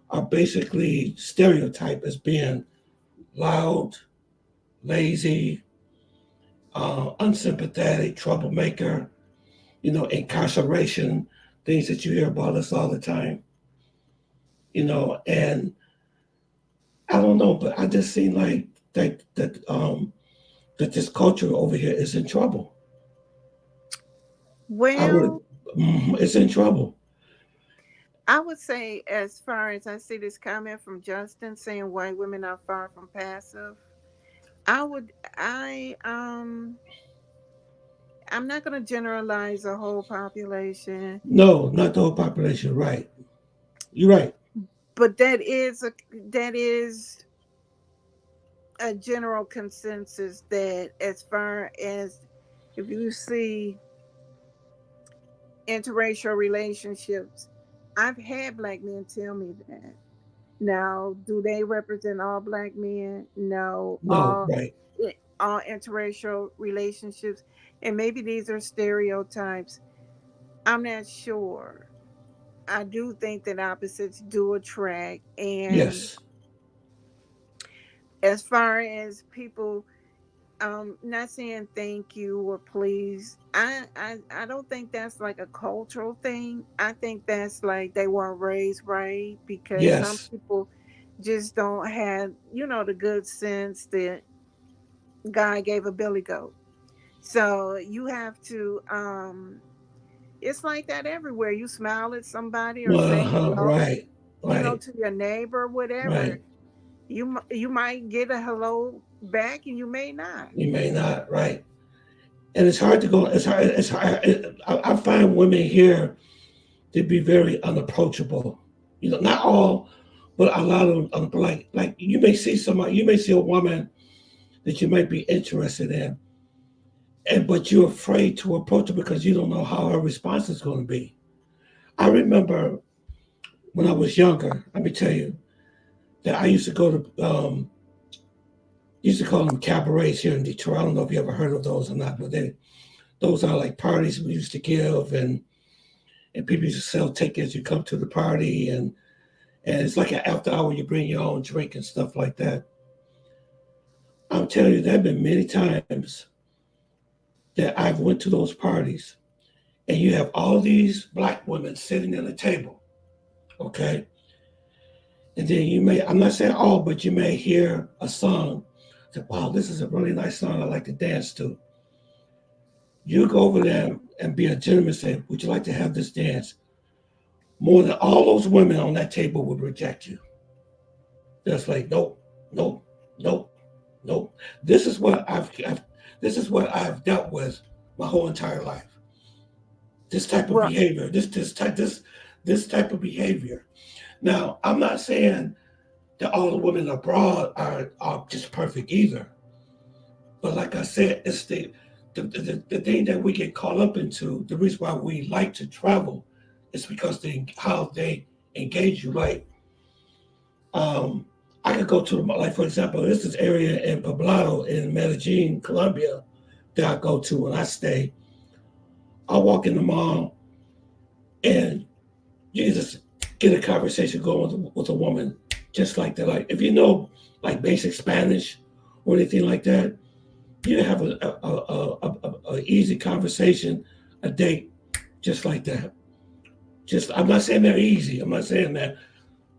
are basically stereotyped as being loud, lazy, unsympathetic, troublemaker, incarceration, things that you hear about us all the time, and I don't know, but I just seem like that this culture over here is in trouble. I would, Well, it's in trouble. I would say, as far as I see this comment from Justin saying white women are far from passive, I'm not going to generalize the whole population, No, not the whole population. Right, you're right. but that is a general consensus that as far as if you see interracial relationships, I've had black men tell me that. Now, do they represent all black men? No, No, right. all interracial relationships, and maybe these are stereotypes. I'm not sure. I do think that opposites do attract, and Yes. as far as people, not saying thank you or please, I don't think that's like a cultural thing. I think that's like they weren't raised right, because some Yes. people just don't have, the good sense that God gave a billy goat. So you have to, it's like that everywhere. You smile at somebody or say Uh-huh. hello, Right. Right. to your neighbor, whatever. Right. You might get a hello back, and you may not. You may not. Right. And it's hard to go. It's hard. It's hard. I find women here to be very unapproachable. Not all, but a lot of them. Like you may see somebody. You may see a woman that you might be interested in, and but you're afraid to approach her because you don't know how her response is going to be. I remember when I was younger. Let me tell you that I used to go to used to call them cabarets here in Detroit. I don't know if you ever heard of those or not, but those are like parties we used to give, and people used to sell tickets. You come to the party, and it's like an after hour. You bring your own drink and stuff like that. I'm telling you, there have been many times that I've went to those parties, and you have all these black women sitting at a table, okay? And then you may, I'm not saying all, but you may hear a song that, wow, this is a really nice song I like to dance to. You go over there and be a gentleman and say, would you like to have this dance? More than all those women on that table would reject you. Just like, nope, nope, nope, nope. This is what I've dealt with my whole entire life. This type of Well, behavior, this type of behavior. Now, I'm not saying that all the women abroad are just perfect either. But like I said, it's the thing that we get caught up into. The reason why we like to travel is because how they engage you. Like, I could go to, like, for example, this is area in Poblado in Medellin, Colombia, that I go to when I stay. I walk in the mall and you just get a conversation going with a woman just like that. Like, if you know like basic Spanish or anything like that, you have a easy conversation, a date just like that. Just, I'm not saying they're easy. I'm not saying that,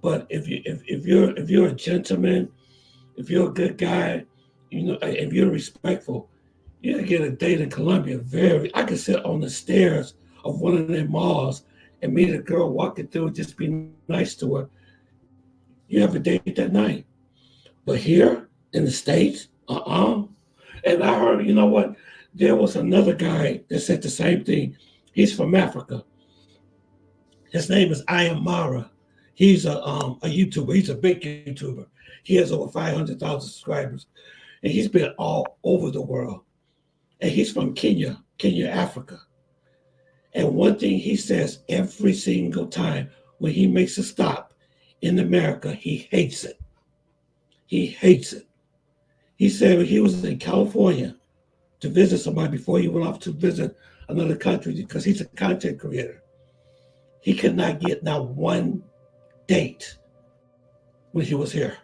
but if you're a gentleman, if you're a good guy, if you're respectful, you can get a date in Colombia. I could sit on the stairs of one of their malls and meet a girl walking through and just be nice to her. You have a date that night. But here in the States, And I heard, you know what? There was another guy that said the same thing. He's from Africa. His name is I Am Mara. He's a YouTuber. He's a big YouTuber. He has over 500,000 subscribers, and he's been all over the world. And he's from Kenya, Africa. And one thing he says every single time when he makes a stop in America, he hates it. He hates it. He said he was in California to visit somebody before he went off to visit another country because he's a content creator. He could not get not one date when he was here.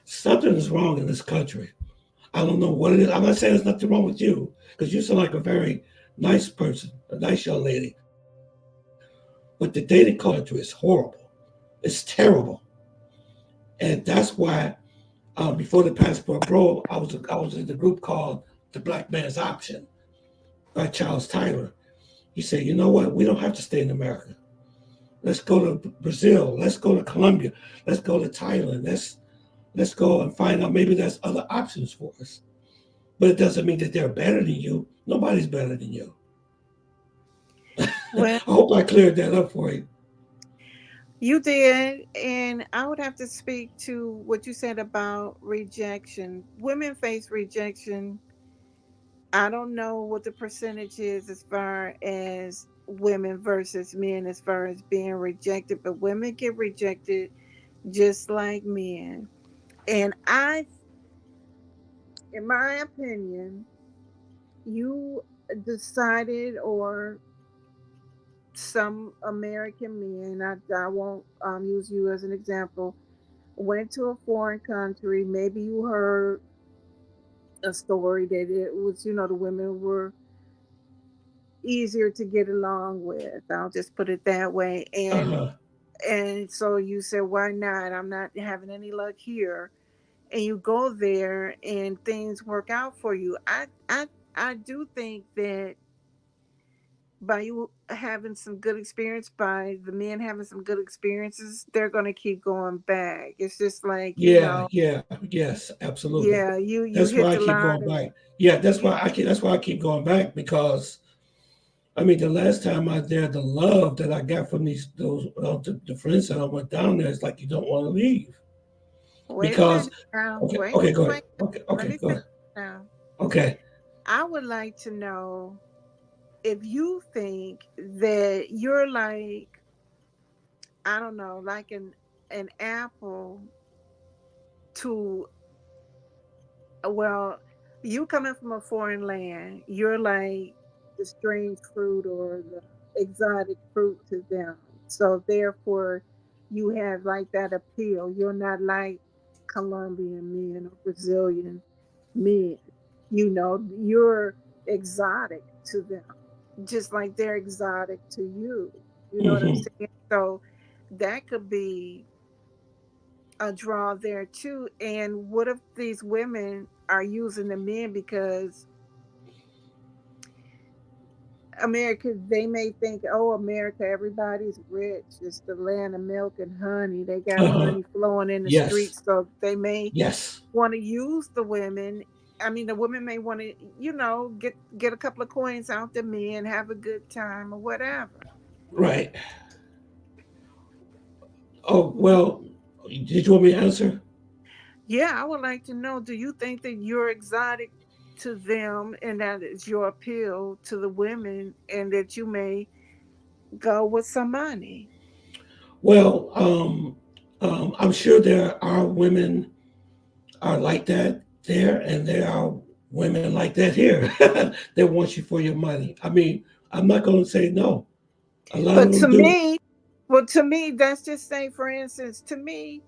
Something is wrong in this country. I don't know what it is. I'm not saying there's nothing wrong with you because you sound like a very nice person, a nice young lady. But the dating culture is horrible. It's terrible. And that's why before the passport bro, I was in the group called The Black Man's Option by Charles Tyler. He said, you know what? We don't have to stay in America. Let's go to Brazil. Let's go to Colombia. Let's go to Thailand. Let's go and find out maybe there's other options for us. But it doesn't mean that they're better than you. Nobody's better than you. I well, hope I cleared that up for you. you did, and I would have to speak to what you said about rejection. Women face rejection. I don't know what the percentage is as far as women versus men as far as being rejected, but women get rejected just like men. And in my opinion, you decided, or some American men, I won't use you as an example, went to a foreign country. Maybe you heard a story that it was, the women were easier to get along with. I'll just put it that way. Uh-huh. And so you said, why not? I'm not having any luck here. And you go there and things work out for you. I do think that by you having some good experience, by the men having some good experiences, they're going to keep going back. It's just like, Yeah, yeah, yes, absolutely. yeah, you That's why hit I the keep going lottery. back. Yeah, You, that's why I keep going back, because I mean the last time I was there, the love that I got from the friends that I went down there is like you don't want to leave. wait a Because minute now. okay, Wait, okay, go ahead. wait. Okay, Let okay, me go finish ahead. now. Okay. I would like to know if you think that you're like, I don't know, like an apple to, well, you coming from a foreign land, you're like the strange fruit or the exotic fruit to them. So therefore, you have like that appeal. You're not like Colombian men or Brazilian men. You're exotic to them, just like they're exotic to you. You know what I'm Hmm. saying? So that could be a draw there too. And what if these women are using the men because America, they may think, oh, America, everybody's rich. It's the land of milk and honey. They got Uh-huh. money flowing in the Yes. streets. So they may Yes. want to use the women. I mean, the women may want to, get a couple of coins out the men, have a good time or whatever. Right. Oh, well, did you want me to answer? Yeah, I would like to know, do you think that you're exotic to them and that is your appeal to the women and that you may go with some money? Well, I'm sure there are women are like that there, and there are women like that here that want you for your money. I mean, I'm not going to say no. A lot of But them do. to me, that's just say, for instance, to me,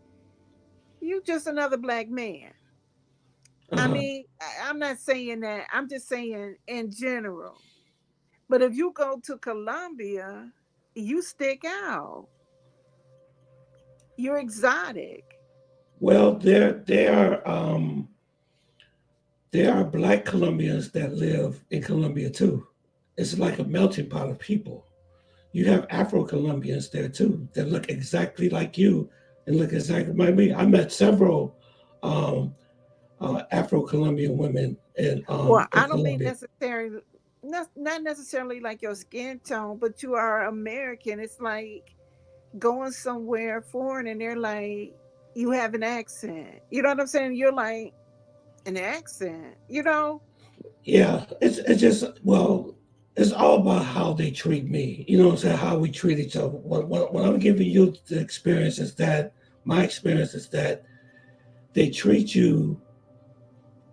you just another black man. I Uh-huh. mean, I'm not saying that. I'm just saying in general. But if you go to Colombia, you stick out. You're exotic. Well, there are black Colombians that live in Colombia too. It's like a melting pot of people. You have Afro Colombians there too that look exactly like you and look exactly like me. I met several um, Afro Colombian women Well, in I don't mean Colombia. necessarily, not necessarily like your skin tone, but you are American. It's like going somewhere foreign and they're like, you have an accent. You know what I'm saying? You're like an accent. Yeah, it's just well, it's all about how they treat me. You know what I'm saying? How we treat each other. When I'm giving you the experience is that my experience is that they treat you.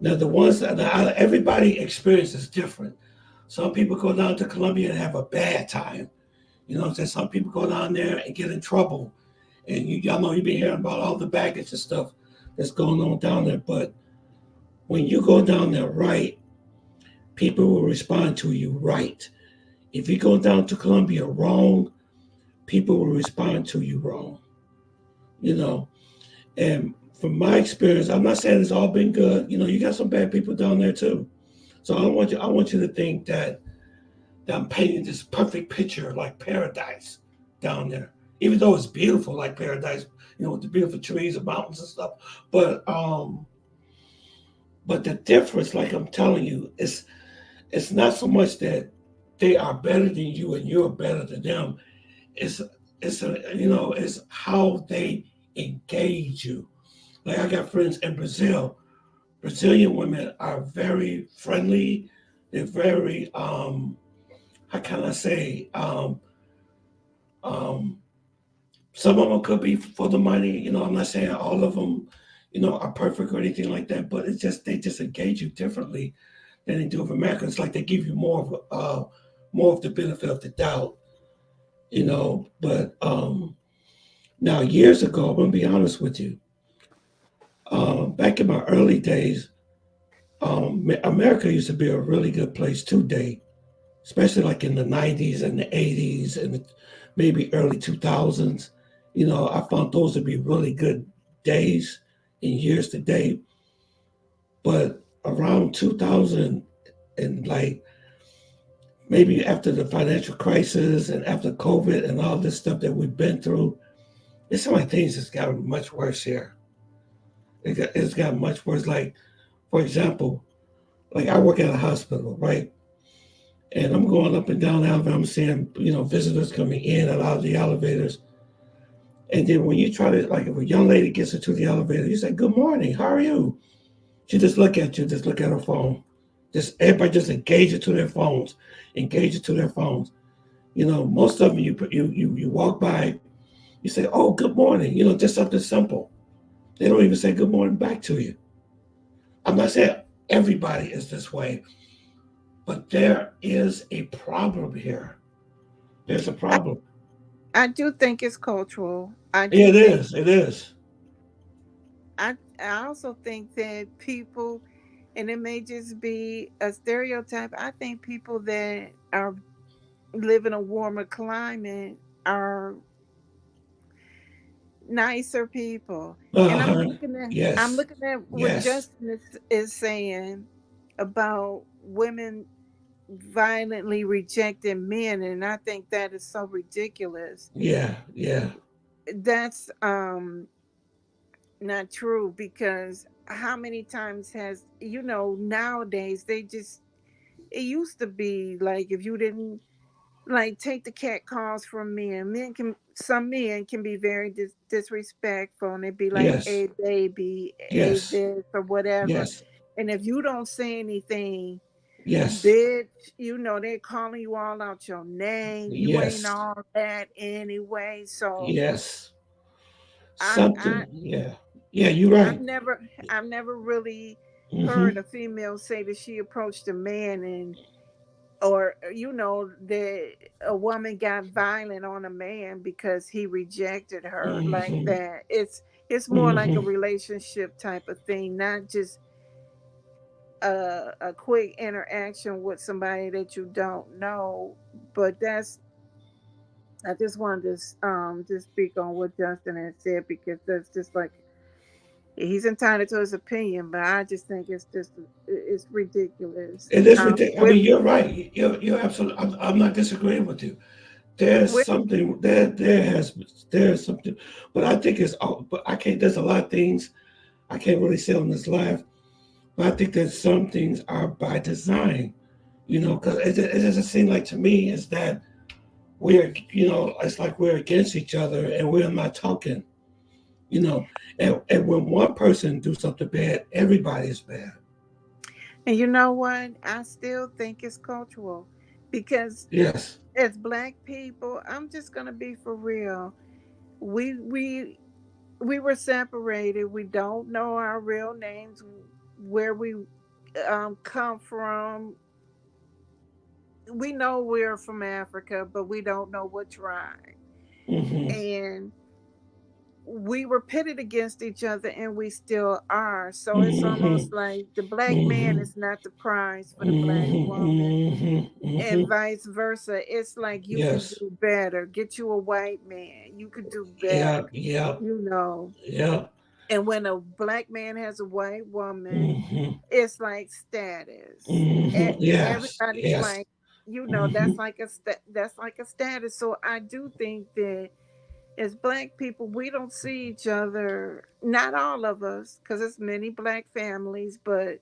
Now the ones that everybody experience is different. Some people go down to Colombia and have a bad time. You know what I'm saying? Some people go down there and get in trouble. And y'all know you've been hearing about all the baggage and stuff that's going on down there. But when you go down there right, people will respond to you right. If you go down to Colombia wrong, people will respond to you wrong. You know, and from my experience, I'm not saying it's all been good. You know, you got some bad people down there too. So I want you to think that I'm painting this perfect picture like paradise down there. Even though it's beautiful like paradise, with the beautiful trees and mountains and stuff. But but the difference, like I'm telling you, is it's not so much that they are better than you and you're better than them. It's it's how they engage you. Like I got friends in Brazil. Brazilian women are very friendly. They're very how can I say, um, some of them could be for the money. I'm not saying all of them, are perfect or anything like that, but it's just they just engage you differently than they do with America. It's like they give you more of the benefit of the doubt, But now years ago, I'm gonna be honest with you. Back in my early days, America used to be a really good place to date, especially like in the '90s and the '80s and maybe early 2000s. I found those to be really good days and years to date. But around 2000 and like maybe after the financial crisis and after COVID and all this stuff that we've been through, it's like things has gotten much worse here. It's gotten much worse. Like, for example, like I work at a hospital, right? And I'm going up and down the elevator. I'm seeing, visitors coming in and out of the elevators. And then when you try to, like, if a young lady gets into the elevator, you say, "Good morning, how are you?" She just look at you, just look at her phone. Just everybody just engage it to their phones, engage it to their phones. Most of them you walk by, you say, "Oh, good morning," just something simple. They don't even say good morning back to you. I'm not saying everybody is this way, but there is a problem here. There's a I, problem. I do think it's cultural. I Yeah, do it think is. It is. I also think that people, and it may just be a stereotype. I think people that are live in a warmer climate are nicer people. Uh And huh. I'm Yes. looking at what Yes. Justin is saying about women violently rejecting men, and I think that is so ridiculous. Yeah. Yeah. That's not true, because how many times has, nowadays they just, it used to be like if you didn't like take the cat calls from some men can be very disrespectful, and it'd be like, Yes. "A baby, a Yes. this," or whatever. Yes. And if you don't say anything, Yes. bitch, they're calling you all out your name. You ain't Yes. all that anyway. So Yes. I I Something. Yeah. Yeah. You're I've right. never I've never really heard Mm-hmm. a female say that she approached a man, and or that a woman got violent on a man because he rejected her like Mm-hmm. that. It's more like a Mm-hmm. relationship type of thing, not just a quick interaction with somebody that you don't know. But I just wanted to just speak on what Justin had said, because that's just like, he's entitled to his opinion, but I just think it's ridiculous. It is ridiculous. I With mean, you're right. You're absolutely. I'm not disagreeing with you. There's with something there's something, but I think it's. But I can't. There's a lot of things I can't really say on this live. But I think that some things are by design. Because it doesn't seem like to me is that it's like we're against each other and we're not talking. You know, and when one person do something bad, everybody is bad. And you know what? I still think it's cultural, because Yes. as black people, I'm just gonna be for real. We we we were separated. We don't know our real names, where we come from. We know we're from Africa, but we don't know what tribe. Hmm. And we were pitted against each other, and we still are. So it's Hmm. almost like the black man Hmm. is not the prize for the black woman, Hmm. and Hmm. vice versa. It's like, you can Yes. do better. Get you a white man. You could do Yeah. better. Yeah. You know. Yeah. And when a black man has a white woman, Hmm. it's like status. Hmm. Yes. Everybody's Yes. like, Hmm. that's like a status. So I do think that as black people, we don't see each other. Not all of us, because it's many black families, but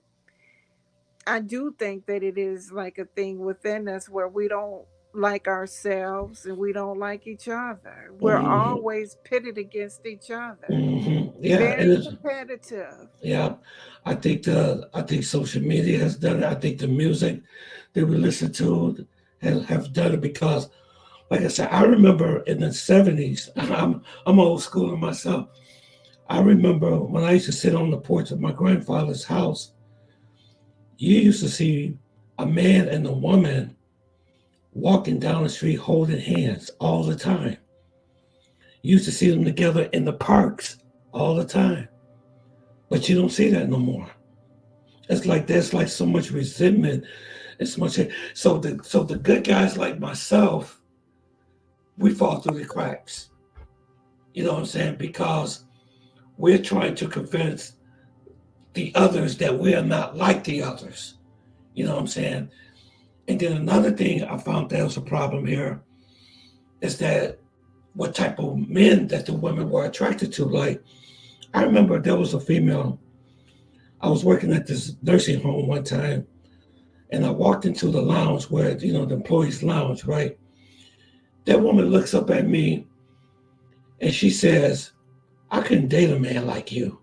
I do think that it is like a thing within us where we don't like ourselves and we don't like each other. We're Hmm. always pitted against each other. Yeah. Very And it's competitive. yeah. I think social media has done it. I think the music that we listen to have done it because, like I said, I remember in the 70s, I'm old school myself. I remember when I used to sit on the porch of my grandfather's house, you used to see a man and a woman walking down the street holding hands all the time. You used to see them together in the parks all the time. But you don't see that no more. It's like there's like so much resentment. It's much so the good guys like myself, we fall through the cracks. You know what I'm saying? Because we're trying to convince the others that we are not like the others. You know what I'm saying? And then another thing I found that was a problem here is that what type of men that the women were attracted to. Like, I remember there was a female, I was working at this nursing home one time, and I walked into the lounge where, the employees lounge, right? That woman looks up at me and she says, I couldn't date a man like you.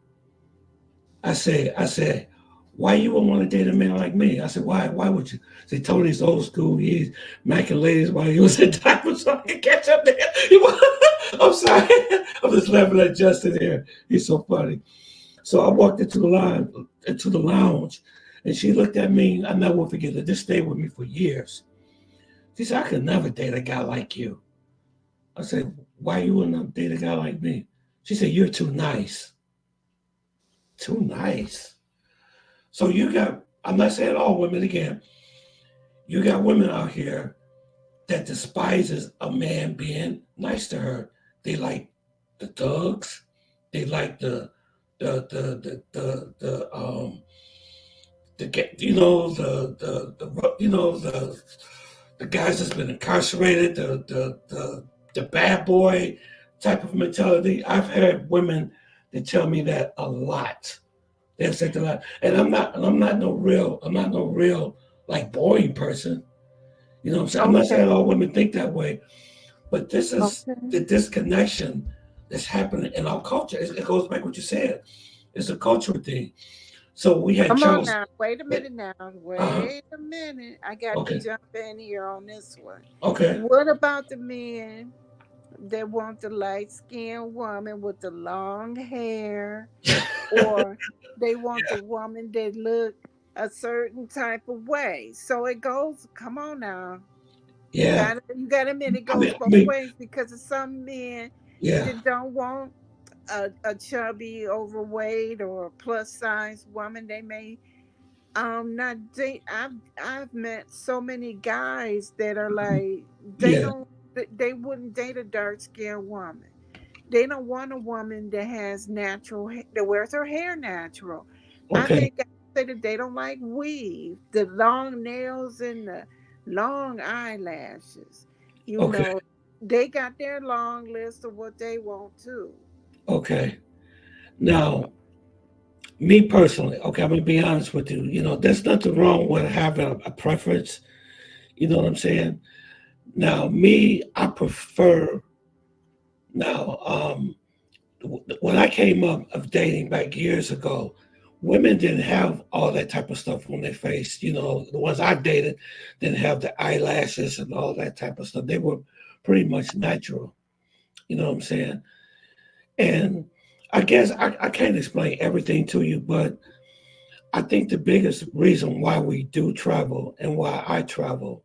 I said, why you wouldn't want to date a man like me? I said, why would you? Say, Tony's old school. He's macking ladies while he was in diapers so I can catch up there. I'm sorry. I'm just laughing at Justin here. He's so funny. So I walked into the lounge, and she looked at me. I never will forget it. This stayed with me for years. She said, I could never date a guy like you. I said, why you wouldn't date a guy like me? She said, you're too nice. Too nice. So I'm not saying all women again, you got women out here that despises a man being nice to her. They like the thugs. They like the guys that's been incarcerated, the bad boy type of mentality. I've had women that tell me that a lot. They've said a lot, and I'm not no real like boring person. You know what I'm saying? I'm not saying all women think that way, but this is the disconnection that's happening in our culture. It goes back to what you said. It's a cultural thing. So we had Charles. On now. Wait a minute now. Wait a minute. I got to jump in here on this one. Okay. What about the men that want the light-skinned woman with the long hair, or they want the woman that look a certain type of way? So it goes. Come on now. Yeah. You got to admit it goes both ways, because of some men that don't want a chubby, overweight, or plus size woman. They may not date. I've met so many guys that are like they wouldn't date a dark skinned woman. They don't want a woman that has natural that wears her hair natural. Okay. I think I say that they don't like weave, the long nails and the long eyelashes. You know, they got their long list of what they want too. Okay. Now, me personally, I'm going to be honest with you. There's nothing wrong with having a preference. You know what I'm saying? Now, me, I prefer. Now, when I came up of dating back years ago, women didn't have all that type of stuff on their face. The ones I dated didn't have the eyelashes and all that type of stuff. They were pretty much natural. You know what I'm saying? And I guess I can't explain everything to you, but I think the biggest reason why we do travel and why I travel,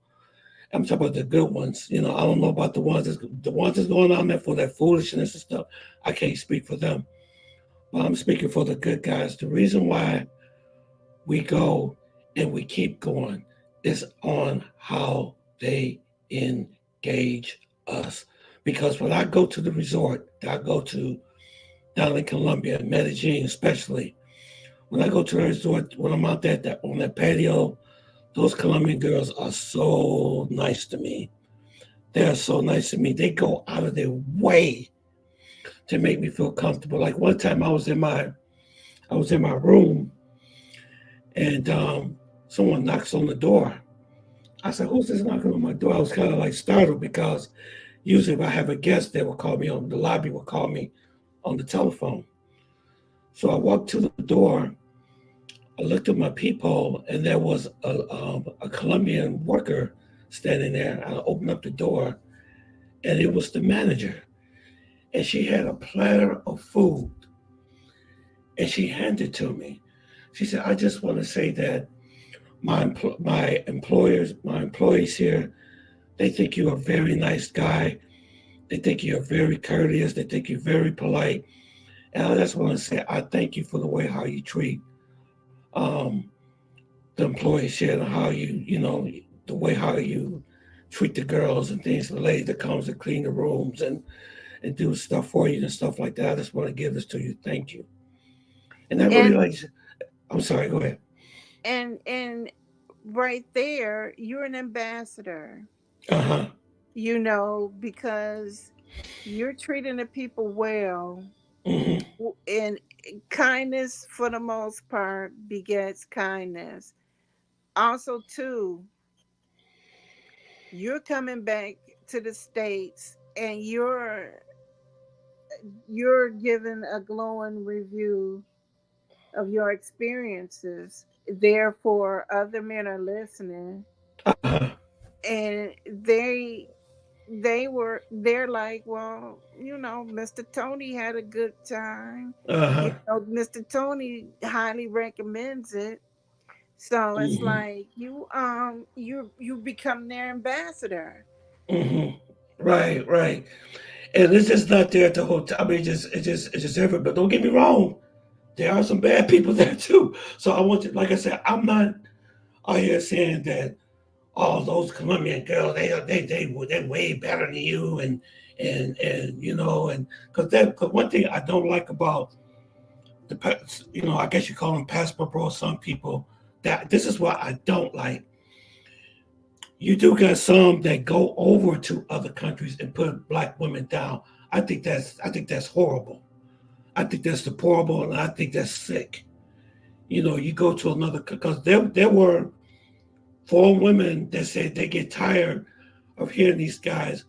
I'm talking about the good ones. I don't know about the ones that's going on there for that foolishness and stuff. I can't speak for them, but I'm speaking for the good guys. The reason why we go and we keep going is on how they engage us. Because when I go to the resort that I go to down in Colombia, Medellin especially, when I go to a resort, when I'm out there on that patio, those Colombian girls are so nice to me. They are so nice to me. They go out of their way to make me feel comfortable. Like one time I was in my room, and someone knocks on the door. I said, who's this knocking on my door? I was kind of like startled, because usually if I have a guest, they will call me on the lobby, will call me on the telephone. So I walked to the door. I looked at my peephole, and there was a Colombian worker standing there. I opened up the door, and it was the manager. And she had a platter of food, and she handed it to me. She said, "I just want to say that my employees here, they think you're a very nice guy. They think you're very courteous. They think you're very polite. And I just want to say I thank you for the way how you treat um, the employees here and how the way how you treat the girls and things, the lady that comes to clean the rooms and do stuff for you and stuff like that. I just want to give this to you. Thank you." And that really And like, I'm sorry, go ahead. and right there, you're an ambassador, Uh huh. because you're treating the people well, Hmm. and kindness for the most part begets kindness. Also, too, you're coming back to the States and you're giving a glowing review of your experiences. Therefore, other men are listening, Uh huh. and they're like, well, Mr. Tony had a good time. Uh huh. Mr. Tony highly recommends it. So it's Hmm. like you become their ambassador. Hmm. Right, right. And it's just not there the whole time. I mean, it's just everywhere. But don't get me wrong, there are some bad people there too. So I want to, like I said, I'm not out here saying that all those Colombian girls they're way better than you and and because one thing I don't like about I guess you call them passport bros. Some people that this is what I don't like. You do got some that go over to other countries and put black women down. I think that's horrible. I think that's deplorable, and I think that's sick. You go to another because there were foreign women that said they get tired of hearing these guys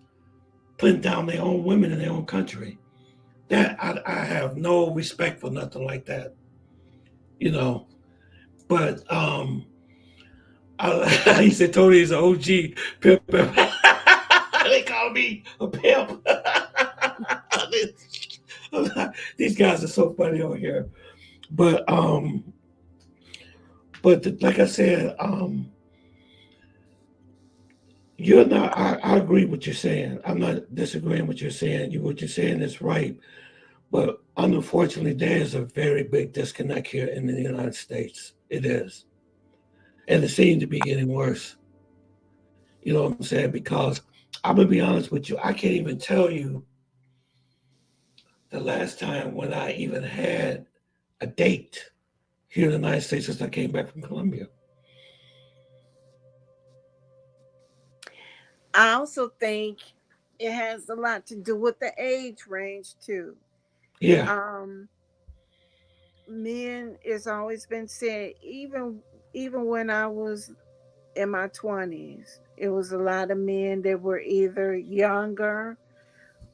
putting down their own women in their own country. That I have no respect for nothing like that. You know, but he said Tony is an OG pimp. They call me a pimp. These guys are so funny over here. But like I said, you're not. I agree with what you're saying. I'm not disagreeing with what you're saying. What you're saying is right. But unfortunately, there is a very big disconnect here in the United States. It is, and it seems to be getting worse. You know what I'm saying? Because I'm gonna be honest with you. I can't even tell you the last time when I even had a date here in the United States since I came back from Colombia. I also think it has a lot to do with the age range too. Yeah. Um, Men, it's always been said, even when I was in my 20s, it was a lot of men that were either younger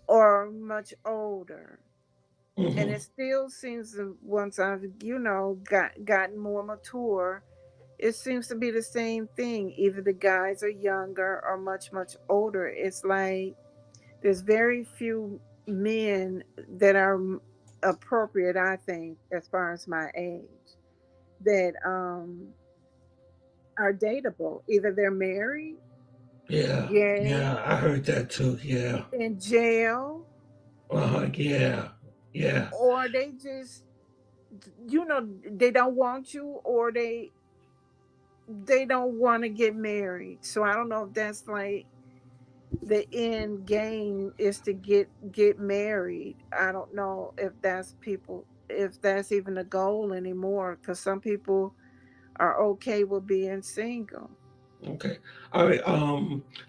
or much older. And Hmm. it still seems that once I've, gotten more mature, it seems to be the same thing. Either the guys are younger or much, much older. It's like there's very few men that are appropriate, I think, as far as my age, that are dateable. Either they're married, Yeah. gay, Yeah. I heard that too. Yeah. in jail, Yeah. Yeah. or they just, they don't want you, or they don't want to get married. So I don't know if that's like the end game is to get married. I don't know if that's even a goal anymore, because some people are okay with being single. Okay. All right.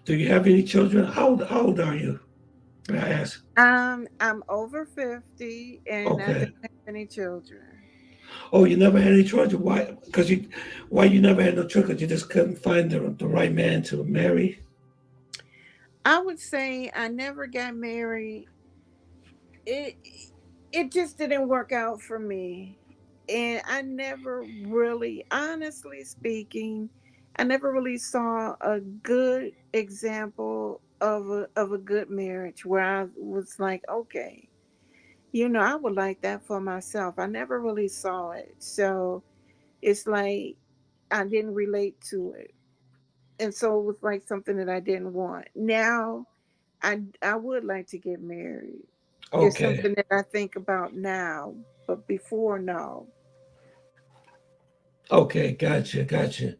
Do you have any children? How old are you? May I ask? I'm over 50 and I don't Okay. have any children. Oh, you never had any children? Why? Why you never had no children? You just couldn't find the right man to marry. I would say I never got married. It it just didn't work out for me. And I never really, honestly speaking, I never really saw a good example of a good marriage where I was like, okay, I would like that for myself. I never really saw it. So it's like I didn't relate to it. And so it was like something that I didn't want. Now I would like to get married. It's Okay. something that I think about now, but before, no. Okay. Gotcha. Gotcha.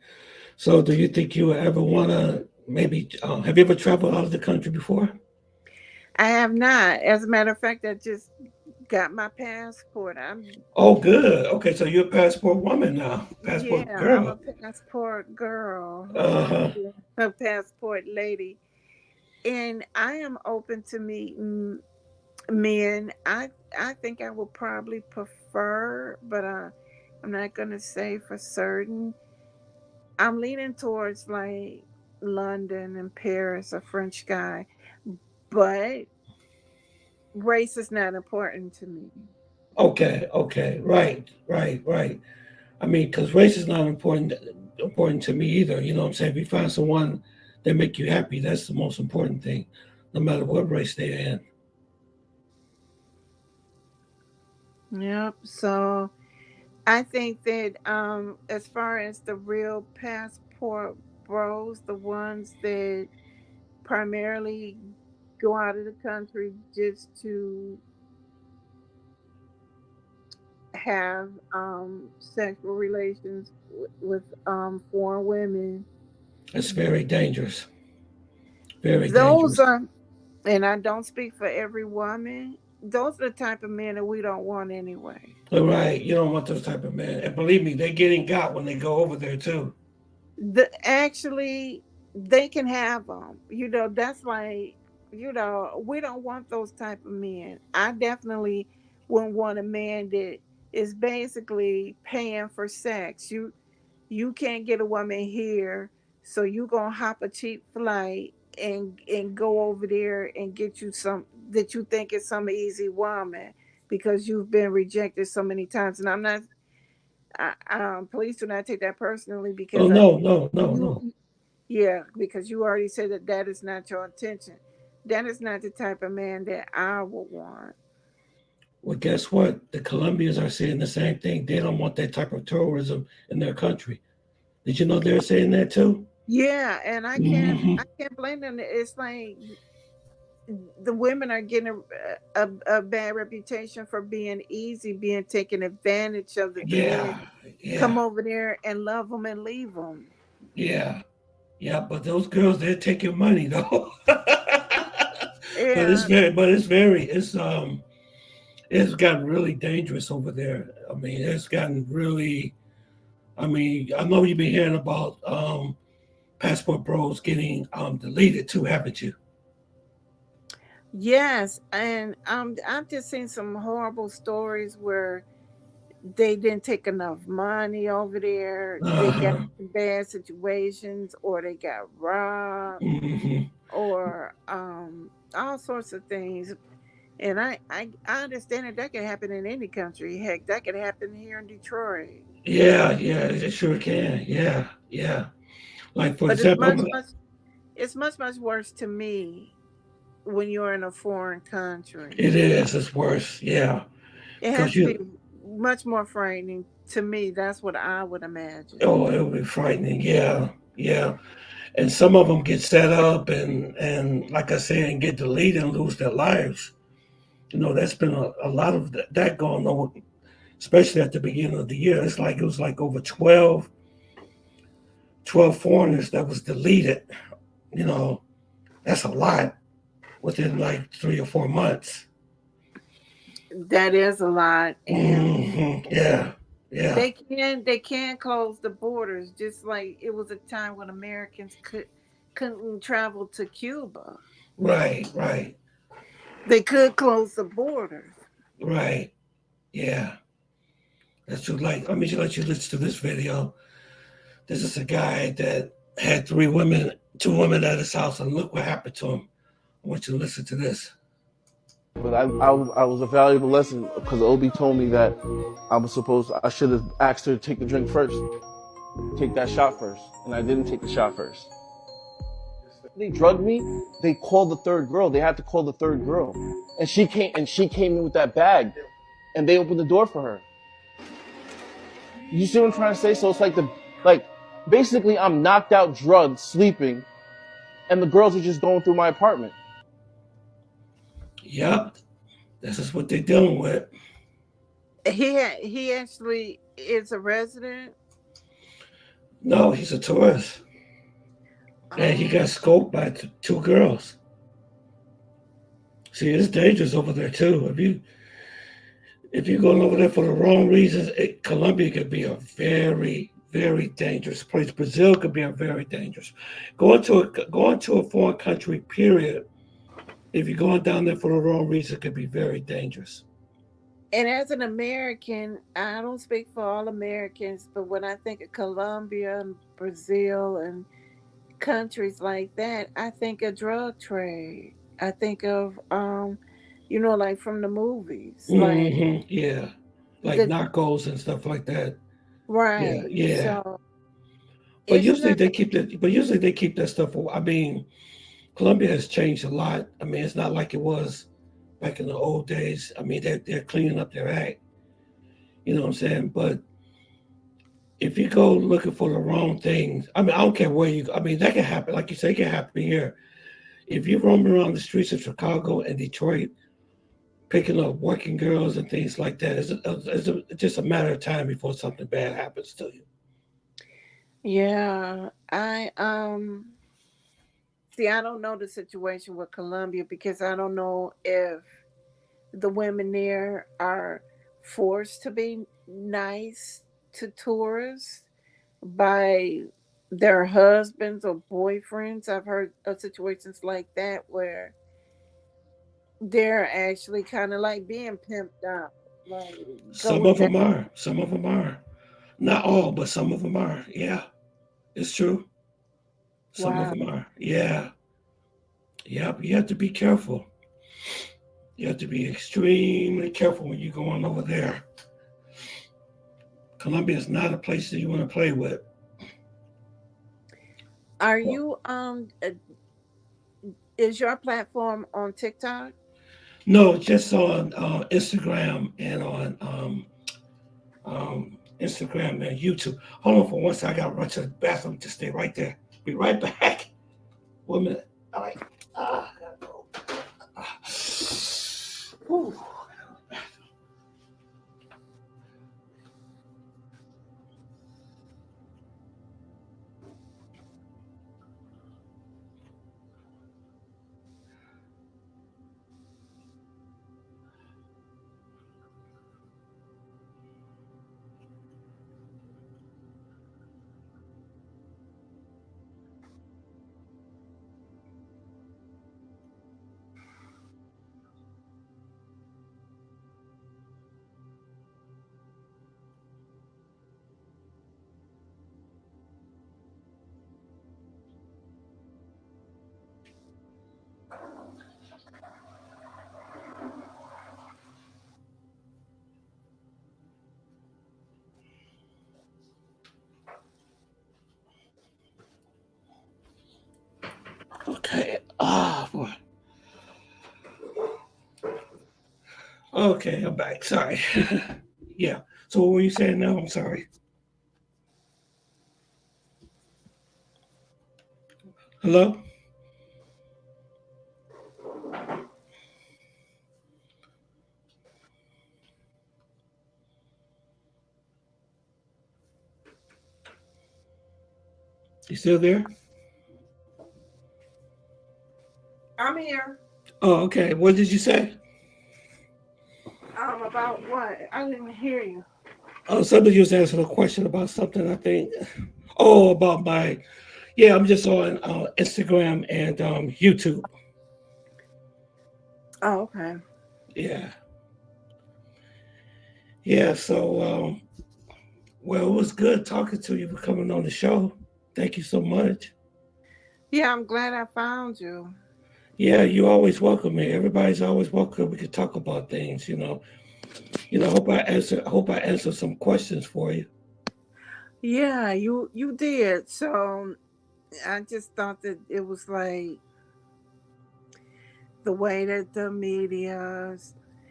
So, do you think you would ever want to maybe? Have you ever traveled out of the country before? I have not. As a matter of fact, I just got my passport. Oh, good. Okay, so you're a passport woman now, passport Yeah, I'm a girl. passport girl. Uh huh. Yeah, a passport lady. And I am open to meet men. I think I will probably prefer, but I'm not gonna say for certain. I'm leaning towards like London and Paris, a French guy, but race is not important to me. Okay. Okay. Right. Right. Right. I mean, because race is not important to me either. You know what I'm saying? If you find someone that make you happy, that's the most important thing, no matter what race they're in. Yep. So I think that as far as the real passport bros, the ones that primarily go out of the country just to have sexual relations with foreign women. It's very dangerous. Very Those dangerous. are, and I don't speak for every woman. Those are the type of men that we don't want anyway. Right. You don't want those type of men. And believe me, they're getting got when they go over there too. Actually, they can have them. That's like, we don't want those type of men. I definitely wouldn't want a man that is basically paying for sex. You can't get a woman here, so you gonna hop a cheap flight and go over there and get you some that you think is some easy woman because you've been rejected so many times. And I'm not. Please do not take that personally Oh because no, no, no, you, no. yeah, because you already said that that is not your intention. That is not the type of man that I would want. Well, guess what? The Colombians are saying the same thing. They don't want that type of terrorism in their country. Did you know they're saying that too? Yeah, and Hmm. I can't blame them. It's like the women are getting a bad reputation for being easy, being taken advantage of, that the men Yeah, yeah, come over there and love them and leave them. yeah, yeah. But those girls, they're taking money though. Yeah, it's gotten really dangerous over there. I mean, it's gotten really. I mean, I know you've been hearing about passport bros getting deleted too, haven't you? yes, and I've just seen some horrible stories where they didn't take enough money over there. They got Uh-huh. in bad situations, or they got robbed, Hmm. or all sorts of things. And I understand that can happen in any country. Heck, that could happen here in Detroit. Yeah, yeah, it sure can. Yeah, yeah. Like for But it's example, much worse to me when you're in a foreign country. it is. It's worse. Yeah, It has because to be you. much more frightening to me. That's what I would imagine. Oh, it'll be frightening. Yeah, yeah. And some of them get set up and like I said, and get deleted and lose their lives. You know, that's been a lot of that going on, especially at the beginning of the year. It was like over 12 foreigners that was deleted. You know, that's a lot within like 3 or 4 months. That is a lot, and Yeah, yeah, they can close the borders, just like it was a time when Americans couldn't travel to Cuba. right, right, They could close the borders. right. Yeah, that's true. Like, let me just let you listen to this video. This is a guy that had 3 women, 2 women at his house, and look what happened to him. I want you to listen to this. But I was a valuable lesson because Obi told me that I should have asked her to take the drink first. take that shot first, and I didn't take the shot first. They drugged me. They called the third girl. They had to call the third girl, and she came in with that bag, and they opened the door for her. You see what I'm trying to say? So it's like basically I'm knocked out, drugged, sleeping, and the girls are just going through my apartment. Yep, this is what they're dealing with. He actually is a resident. No, he's a tourist, and he got scoped by two girls. See, it's dangerous over there too. If you're going over there for the wrong reasons, Colombia could be a very, very dangerous place. Brazil could be a very dangerous. Going to a foreign country, period. If you're going down there for the wrong reason, it could be very dangerous. And as an American, I don't speak for all Americans, but when I think of Colombia and Brazil and countries like that, I think of drug trade. I think of like from the movies, like Yeah, like the narcos and stuff like that. right. Yeah. So But it's usually not. they keep that. But usually they keep that stuff. I mean, Colombia has changed a lot. I mean, it's not like it was back in the old days. I mean, they're cleaning up their act. You know what I'm saying? But if you go looking for the wrong things, I mean, I don't care where you go. I mean, that can happen. Like you say, it can happen here. If you roam around the streets of Chicago and Detroit, picking up working girls and things like that, it's just a matter of time before something bad happens to you. Yeah, I see. I don't know the situation with Colombia because I don't know if the women there are forced to be nice to tourists by their husbands or boyfriends. I've heard of situations like that where they're actually kind of like being pimped out. Like, Some go of down. them are. Some of them are. Not all, but some of them are. Yeah, it's true. Some of Wow. them are. Yeah. Yep. You have to be careful. You have to be extremely careful when you're going over there. Colombia is not a place that you want to play with. Are Well, you is your platform on TikTok? no, just on Instagram and on Instagram and YouTube. Hold on for one second. I got to run to the bathroom. Just stay right there. Be right back. 1 minute. All right. Gotta go. Ah. Whew. Okay. Boy. Okay, I'm back. Sorry. Yeah. So what were you saying now? I'm sorry. Hello? You still there? I'm here. Oh, okay. What did you say? About what? I didn't hear you. Oh, somebody was asking a question about something, I think. Oh, about yeah, I'm just on Instagram and YouTube. Oh, okay. Yeah. Yeah. So, well, it was good talking to you for coming on the show. Thank you so much. Yeah, I'm glad I found you. Yeah, you always welcome me. Everybody's always welcome. We could talk about things. Hope I answer some questions for you. Yeah, you did. So I just thought that it was like the way that the media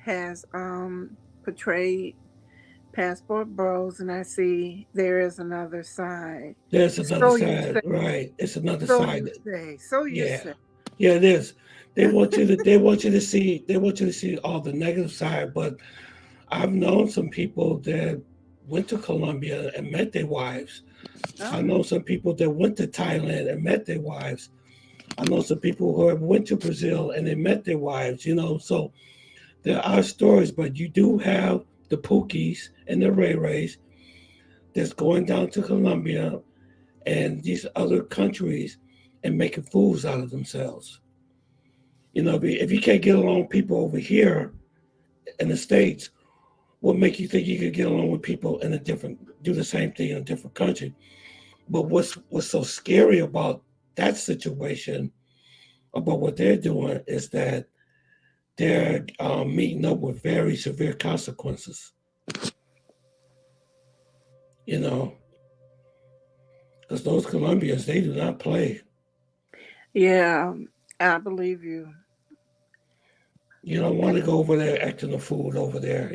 has portrayed passport bros, and I see there is another side. There's another So you side, say, right? It's another so side. you say, so you Yeah, say. yeah, it is. They want you to see all the negative side. But I've known some people that went to Colombia and met their wives. I Oh, know some people that went to Thailand and met their wives. I know some people who have went to Brazil and they met their wives. So there are stories, but you do have the Pookies and the Ray Rays that's going down to Colombia and these other countries and making fools out of themselves. If you can't get along with people over here in the States, what make you think you could get along with people in do the same thing in a different country? But what's so scary about that situation, about what they're doing, is that they're meeting up with very severe consequences. You know, because those Colombians, they do not play. yeah, I believe you. You don't want to go over there acting a fool over there.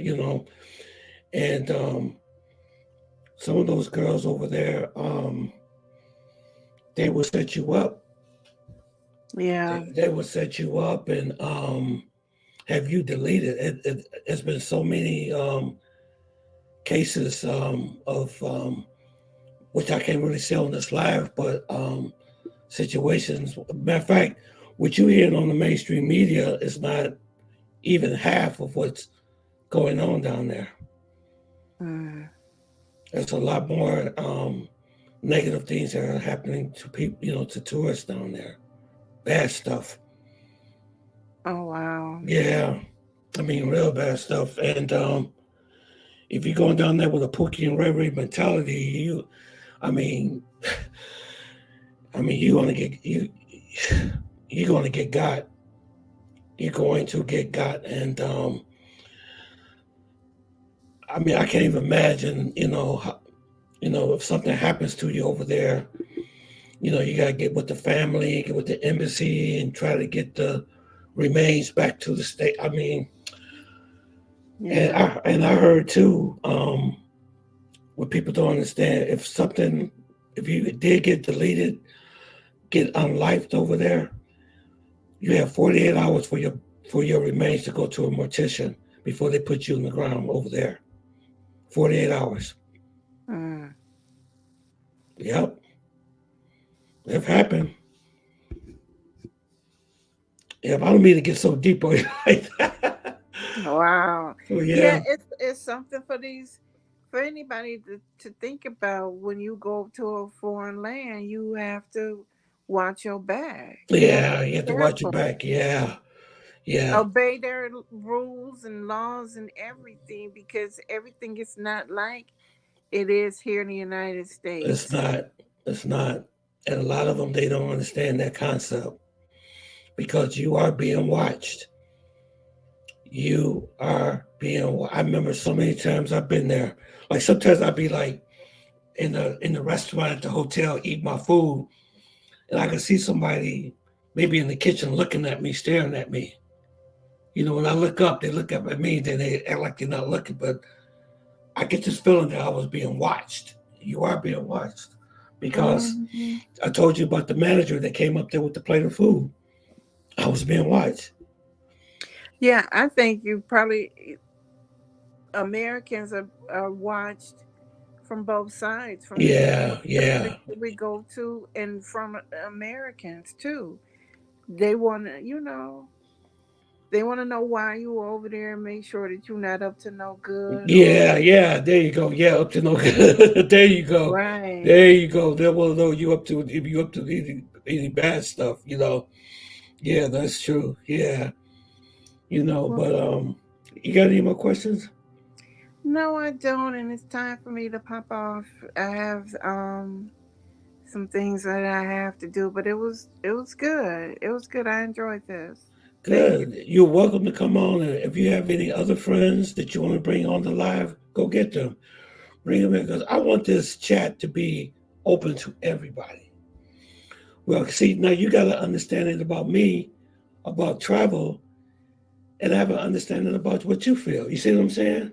And some of those girls over there, they will set you up. Yeah, They will set you up and have you deleted. It's been so many cases of which I can't really say on this live, but situations. Matter of fact, what you hearing on the mainstream media is not even half of what's going on down there. mm. There's a lot more negative things that are happening to people, to tourists down there. Bad stuff. Oh wow. Yeah, I mean, real bad stuff. And if you're going down there with a Pookie and Ray Ray mentality, I mean, you're gonna get you're gonna get got. You're going to get got, and I mean, I can't even imagine, if something happens to you over there. You gotta get with the family, get with the embassy, and try to get the remains back to the state. I mean, and Yeah. I heard too, what people don't understand, if you did get deleted, get unlifed over there, you have 48 hours for your remains to go to a mortician before they put you in the ground over there. 48 hours. Mm. Yep, it happened. Yep, I don't mean to get so deep on you like that. Wow. So Yeah, yeah, it's something for anybody to think about when you go to a foreign land. You have to watch your back. You have to yeah, you have be to watch your careful. back. Yeah, yeah, Obey their rules and laws and everything, because everything is not like it is here in the United it's States. not, it's not, and a lot of them they don't understand that concept because you are being watched. You are being. I remember so many times I've been there. Like sometimes I'd be like in the restaurant at the hotel, eat my food, and I could see somebody maybe in the kitchen looking at me, staring at me. When I look up, they look up at me, then they act like they're not looking. But I get this feeling that I was being watched. You are being watched because Hmm. I told you about the manager that came up there with the plate of food. I was being watched. Yeah, I think you probably Americans are watched from both sides, from Yeah, countries yeah. that we go to and from Americans too. They want to, they want to know why you over there and make sure that you're not up to no good or Yeah, yeah, there you go. Yeah, up to no good. There you go. right. There you go. They will know you up to if you up to any bad stuff. Yeah, that's true. Yeah. Well, But you got any more questions? no, I don't, and it's time for me to pop off. I have some things that I have to do, but it was good. It was good. I enjoyed this. Thank you. Good. You're welcome to come on, and if you have any other friends that you want to bring on the live, go get them. Bring them in because I want this chat to be open to everybody. Well, see, now you got an understanding about me, about travel, and I have an understanding about what you feel. You see what I'm saying?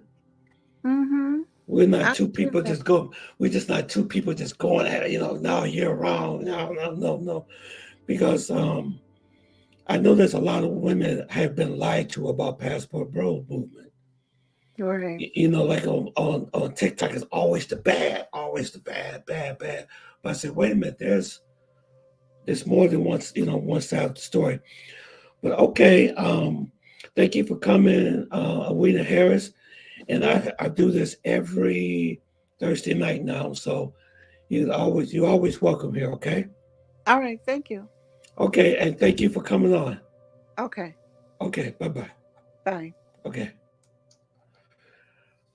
Mm-hmm. We're not I two get people that. just go. We're just not two people just going at it. Now year round. No. Because I know there's a lot of women have been lied to about Passport Bro movement. Right. Like on TikTok, it's always the bad, bad. But I said, wait a minute, there's more than one side of the story. But okay, thank you for coming, Awena Harris. And I do this every Thursday night now, so you're always welcome here. Okay, All right. Thank you. okay, and thank you for coming on. Okay. Okay, bye. Bye. Okay,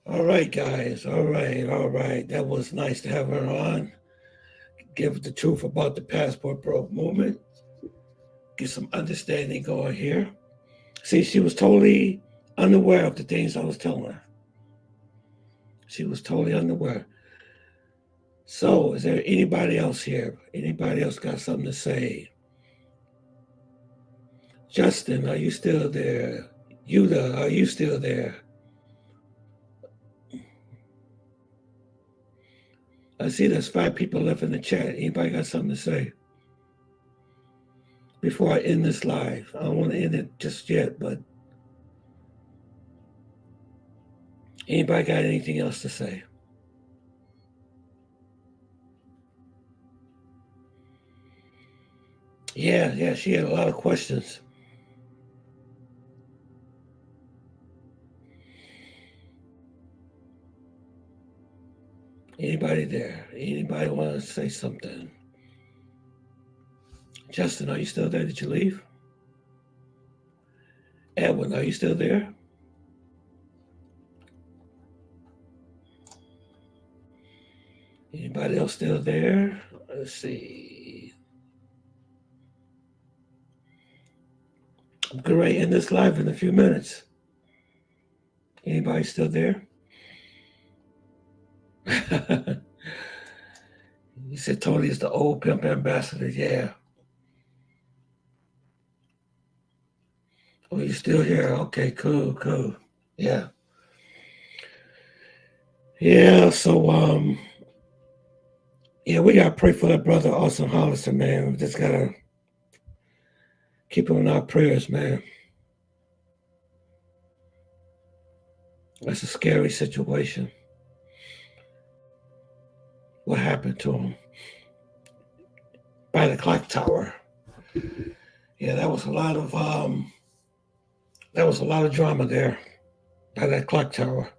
all right, guys, all right. That was nice to have her on. Give the truth about the Passport Bro movement. Get some understanding going here. See, she was totally unaware of the things I was telling her. She was totally unaware. So, is there anybody else here? Anybody else got something to say? Justin, are you still there? Yuda, are you still there? I see there's 5 people left in the chat. Anybody got something to say? Before I end this live, I don't want to end it just yet, but anybody got anything else to say? Yeah, she had a lot of questions. Anybody there? Anybody want to say something? Justin, are you still there? Did you leave? Edwin, are you still there? Anybody else still there? Let's see. I'm going to end this live in a few minutes. Anybody still there? You said Tony is the old pimp ambassador. Yeah. Oh, you still here? Okay, cool. Yeah. Yeah, so we gotta pray for that brother Austin Hollister, man. We just gotta keep him in our prayers, man. That's a scary situation. What happened to him? By the clock tower. Yeah, that was a lot of drama there by that clock tower.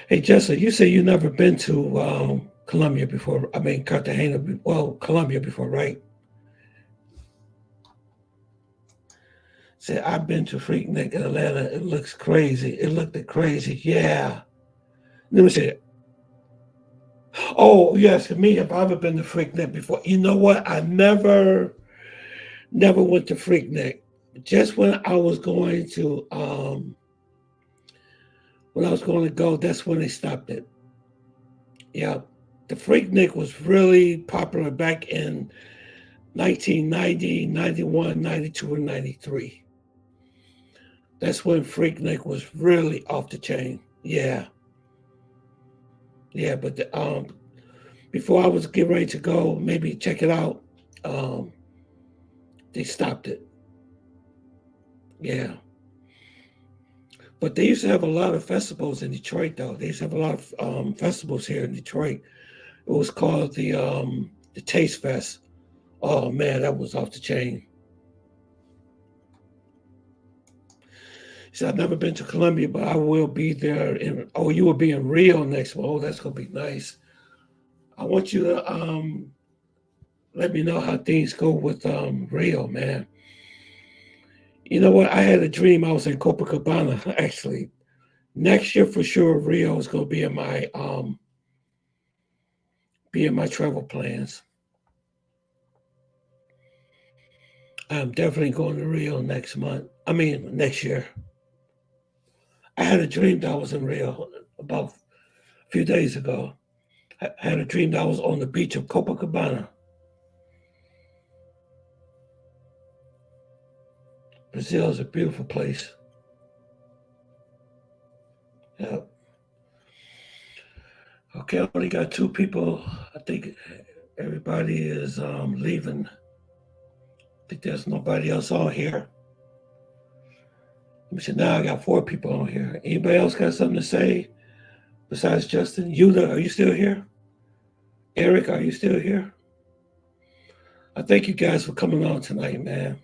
Hey, Jessica, you say you never been to Colombia before. I mean, Cartagena. Well, Colombia before, right? Say, I've been to Freaknik in Atlanta. It looks crazy. It looked crazy. Yeah. Let me say, oh, you asking me if I've ever been to Freaknik before. You know what? I never went to Freaknik. Just when I was going to go, that's when they stopped it. Yeah. The Freaknik was really popular back in 1990, 91, 92, and 93. That's when Freaknik was really off the chain. Yeah. Yeah, but before I was getting ready to go, maybe check it out, they stopped it. Yeah. But they used to have a lot of festivals in Detroit, though. They used to have a lot of festivals here in Detroit. It was called the Taste Fest. Oh man, that was off the chain. So I've never been to Colombia, but I will be there. You will be in Rio next month. Oh, that's gonna be nice. I want you to let me know how things go with Rio, man. You know what? I had a dream. I was in Copacabana actually. Next year for sure, Rio is gonna be in my travel plans. I'm definitely going to Rio next year. I had a dream that I was in Rio about a few days ago. I had a dream that I was on the beach of Copacabana. Brazil is a beautiful place. Yeah. Okay, I only got 2 people. I think everybody is leaving. I think there's nobody else on here. Let me see, now I got 4 people on here. Anybody else got something to say besides Justin? Yuda, are you still here? Eric, are you still here? I thank you guys for coming on tonight, man.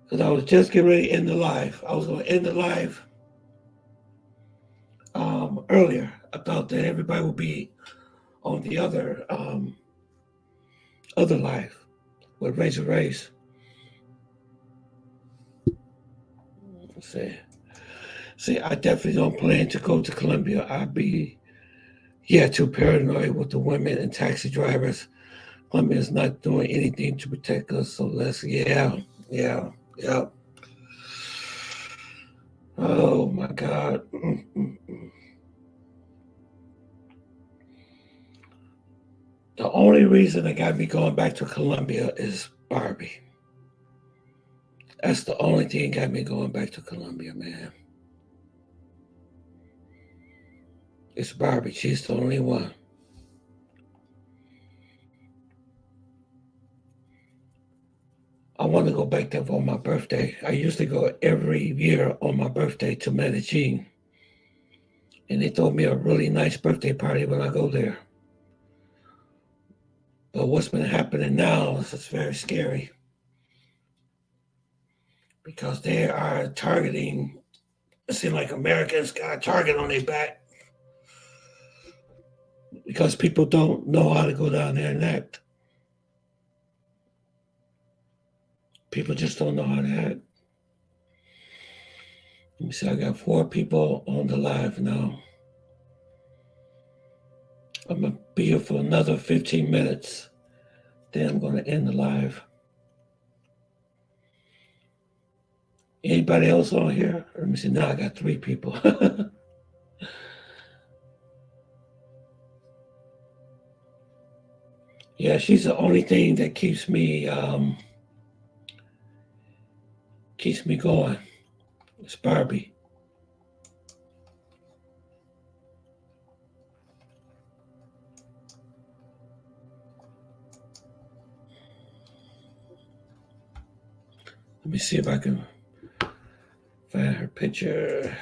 Because I was just getting ready to end the live. I was going to end the live earlier. I thought that everybody would be on the other live with Razor Race. Let's see, I definitely don't plan to go to Colombia. I'd be too paranoid with the women and taxi drivers. Colombia is not doing anything to protect us, so let's yeah. Oh my God. The only reason that got me going back to Colombia is Barbie. That's the only thing that got me going back to Colombia, man. It's Barbie. She's the only one. I want to go back there for my birthday. I usually go every year on my birthday to Medellin. And they throw me a really nice birthday party when I go there. But what's been happening now is it's very scary. Because they are targeting, it seems like Americans got a target on their back. Because people don't know how to go down there and act. People just don't know how to act. Let me see, I got 4 people on the live now. I'm going to be here for another 15 minutes. Then I'm going to end the live. Anybody else on here? Let me see, now I got 3 people. Yeah, she's the only thing that keeps me going. It's Barbie. Let me see if I can find her picture.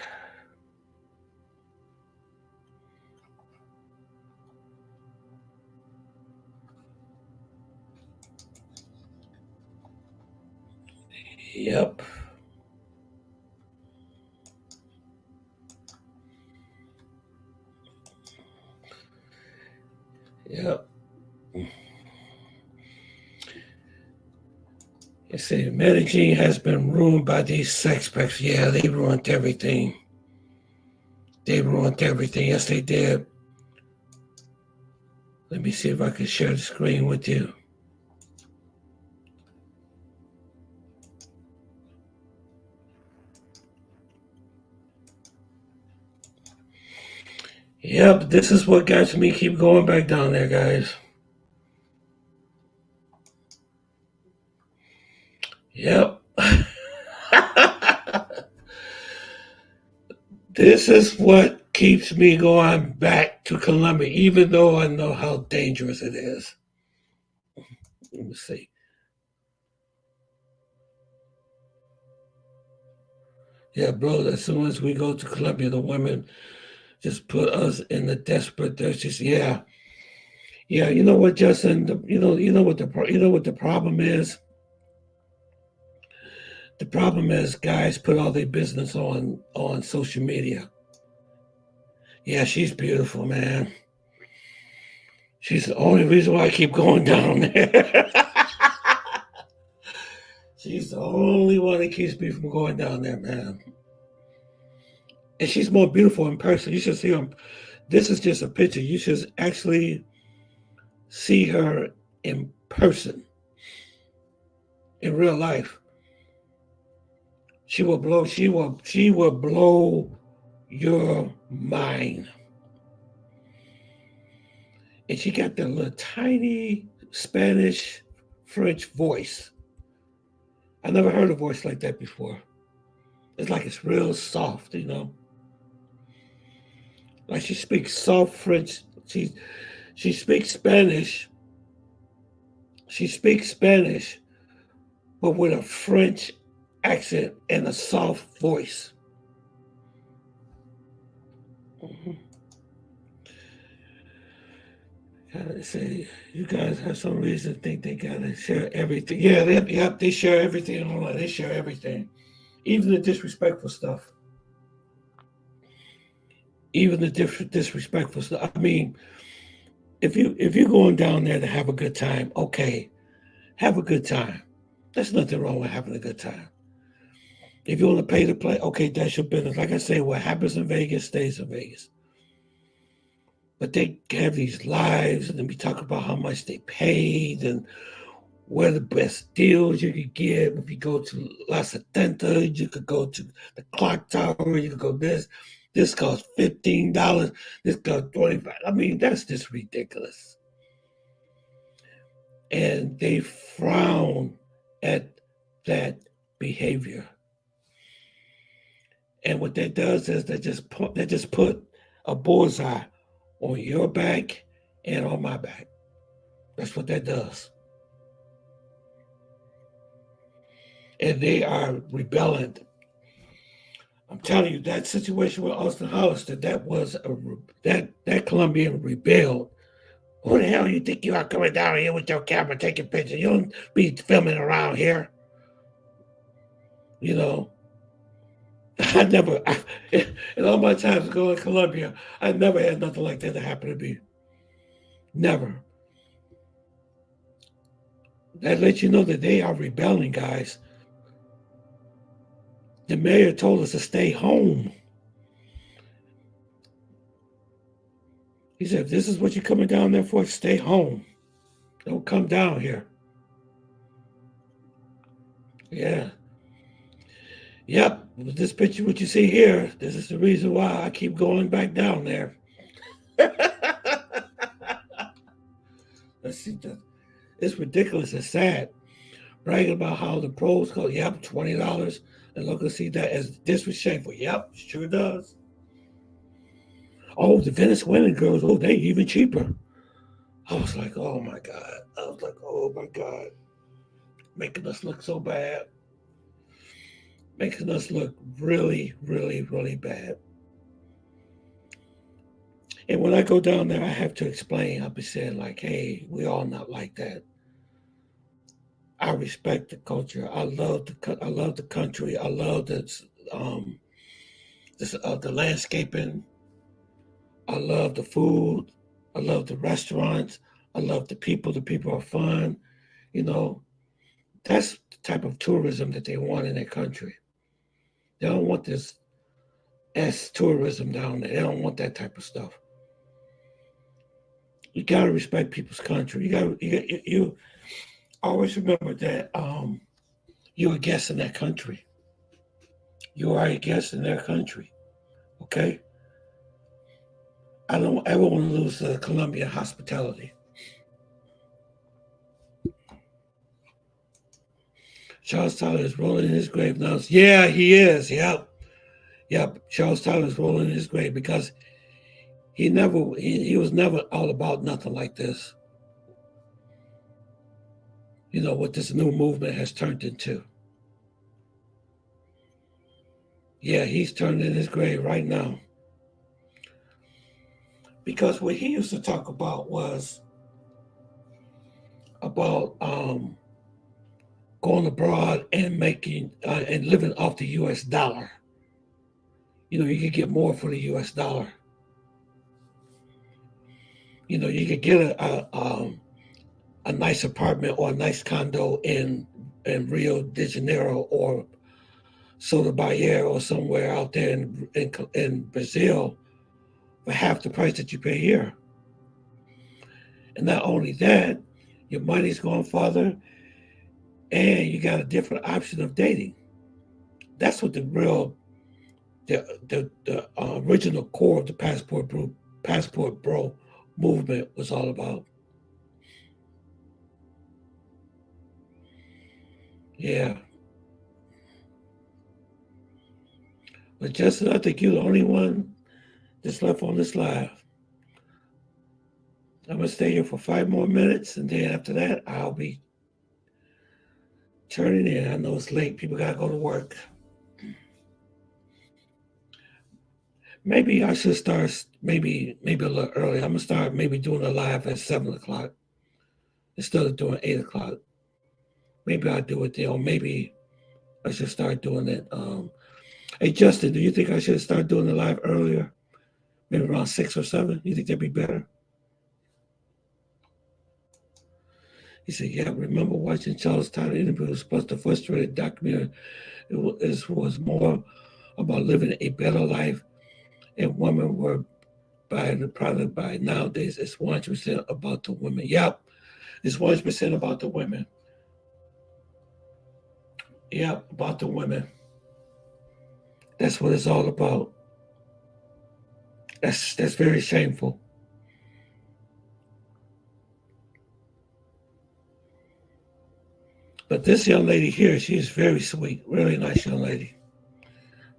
Yep. Yep. You see, Medellin has been ruined by these sex packs. Yeah, they ruined everything. They ruined everything. Yes, they did. Let me see if I can share the screen with you. Yep, this is what got me keep going back down there, guys. Yep. This is what keeps me going back to Colombia, even though I know how dangerous it is. Let me see. Yeah, bro, as soon as we go to Colombia, the women just put us in the desperate. There's just, yeah. You know what, Justin? You know what the problem is. The problem is guys put all their business on social media. Yeah, she's beautiful, man. She's the only reason why I keep going down there. She's the only one that keeps me from going down there, man. And she's more beautiful in person. You should see her. This is just a picture. You should actually see her in person, in real life. She will blow. She will blow your mind. And she got that little tiny Spanish French voice. I never heard a voice like that before. It's like it's real soft, you know. Like she speaks soft French. She speaks Spanish. She speaks Spanish, but with a French accent and a soft voice. Gotta say, you guys have some reason to think they gotta share everything. Yeah, they share everything online. They share everything, even the disrespectful stuff. Even the disrespectful stuff. I mean, if you're going down there to have a good time, okay, have a good time. There's nothing wrong with having a good time. If you want to pay to play, okay, that's your business. Like I say, what happens in Vegas stays in Vegas. But they have these lives and then we talk about how much they paid and where the best deals you could get. If you go to La Setenta, you could go to the clock tower, you could go this. This costs $15. This costs $25. I mean, that's just ridiculous. And they frown at that behavior. And what that does is they just put a bullseye on your back and on my back. That's what that does. And they are rebelling. I'm telling you, that situation with Austin Hollister, that Colombian rebelled. Who the hell you think you are coming down here with your camera taking pictures? You don't be filming around here. You know, in all my times going to Colombia, I never had nothing like that happen to me. Never. That lets you know that they are rebelling, guys. The mayor told us to stay home. He said, if this is what you're coming down there for, stay home. Don't come down here. Yeah. Yep, this picture, what you see here, this is the reason why I keep going back down there. Let's see, it's ridiculous. It's sad. Bragging about how the pros go, yep, $20. And look and see that as disrespectful. Yep, sure does. Oh, the Venezuelan girls, oh, they even cheaper. I was like, oh my God. Making us look so bad. Making us look really, really, really bad. And when I go down there, I have to explain. I'll be saying like, hey, we all not like that. I respect the culture. I love the country. I love the landscaping. I love the food. I love the restaurants. I love the people. The people are fun. You know, that's the type of tourism that they want in their country. They don't want this tourism down there. They don't want that type of stuff. You gotta respect people's country. You always remember that you're a guest in that country. You are a guest in their country. Okay? I don't ever want to lose the Colombian hospitality. Charles Tyler is rolling in his grave now. Yeah, he is. Yep. Charles Tyler is rolling in his grave because he was never all about nothing like this. You know, what this new movement has turned into. Yeah, he's turned in his grave right now. Because what he used to talk about was about going abroad and making and living off the U.S. dollar. You know, you could get more for the U.S. dollar. You know, you could get a nice apartment or a nice condo in Rio de Janeiro or Soto Bayer or somewhere out there in Brazil for half the price that you pay here. And not only that, your money's going farther and you got a different option of dating. That's what the real, the original core of the passport bro movement was all about. Yeah, but Justin, I think you're the only one that's left on this live. I'm gonna stay here for 5 more minutes, and then after that, I'll be turning in. I know it's late. People gotta go to work. Maybe I should start maybe a little early. I'm gonna start maybe doing a live at 7 o'clock instead of doing 8 o'clock. Maybe I'll do it there, or maybe I should start doing it. Hey Justin, do you think I should start doing the live earlier? Maybe around 6 or 7? You think that'd be better? He said, "Yeah, remember watching Charles Tyler interviews plus the frustrated documentary. Was more about living a better life, and women were by the product by nowadays. It's 100% about the women. Yep, it's 100% about the women. Yep, about the women. That's what it's all about. That's very shameful." But this young lady here, she is very sweet, really nice young lady.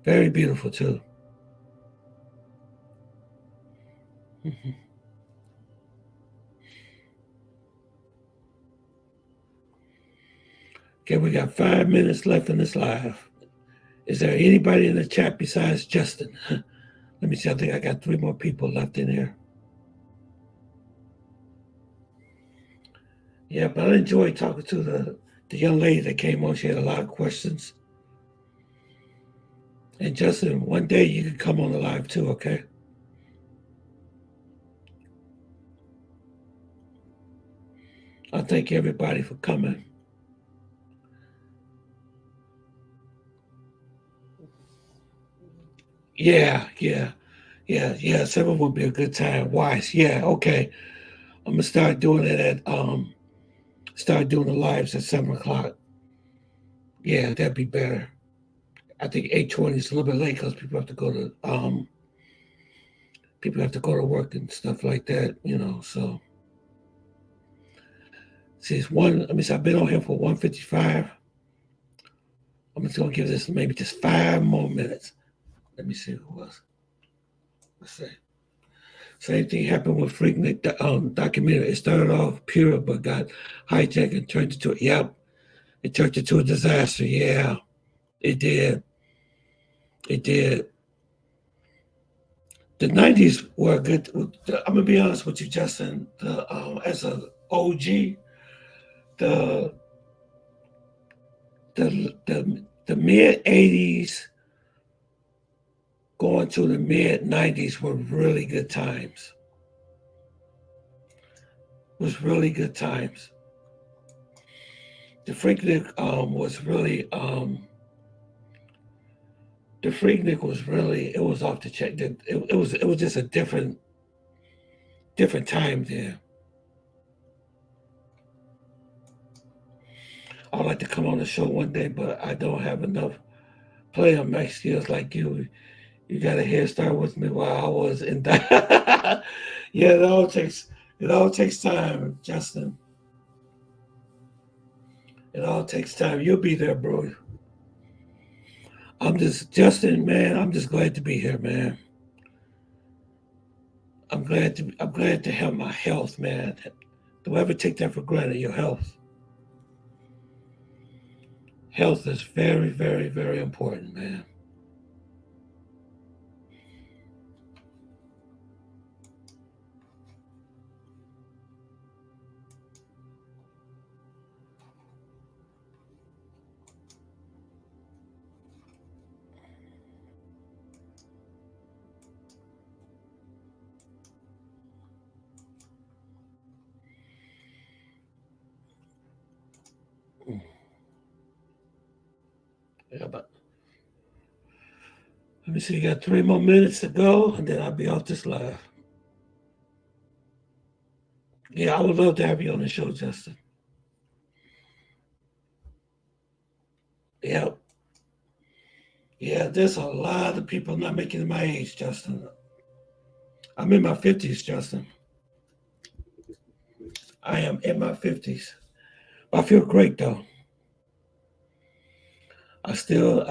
Very beautiful too. Okay, we got 5 minutes left in this live. Is there anybody in the chat besides Justin? Let me see. I think I got 3 more people left in here. Yeah, but I enjoyed talking to the young lady that came on. She had a lot of questions. And Justin, one day you can come on the live too, okay? I thank everybody for coming. Yeah. 7 would be a good time. Wise. Yeah, okay. I'm gonna start doing it at start doing the lives at 7 o'clock. Yeah, that'd be better. I think 8:20 is a little bit late because people have to go to work and stuff like that, so see it's one. Let me see, I've been on here for 155. I'm just gonna give this maybe just 5 more minutes. Let me see who else. Let's see. Same thing happened with Freaknik documentary. It started off pure but got hijacked and turned into it turned into a disaster. Yeah, it did. It did. The 90s were good. I'm gonna be honest with you, Justin. As an OG, the the mid 80s going to the mid 90s were really good times. Was really good times. The Freaknik was really the Freaknik was really, it was off the check. It was just a different time there. I'd like to come on the show one day, but I don't have enough play on my skills like you. You got a head start with me while I was in that. Yeah, it all takes time, Justin. It all takes time. You'll be there, bro. Justin, man, I'm just glad to be here, man. I'm glad to have my health, man. Don't ever take that for granted, your health. Health is very, very, very important, man. Yeah, but let me see. You got 3 more minutes to go, and then I'll be off this live. Yeah, I would love to have you on the show, Justin. Yep. Yeah, there's a lot of people not making it my age, Justin. I'm in my 50s, Justin. I am in my 50s. I feel great though. I still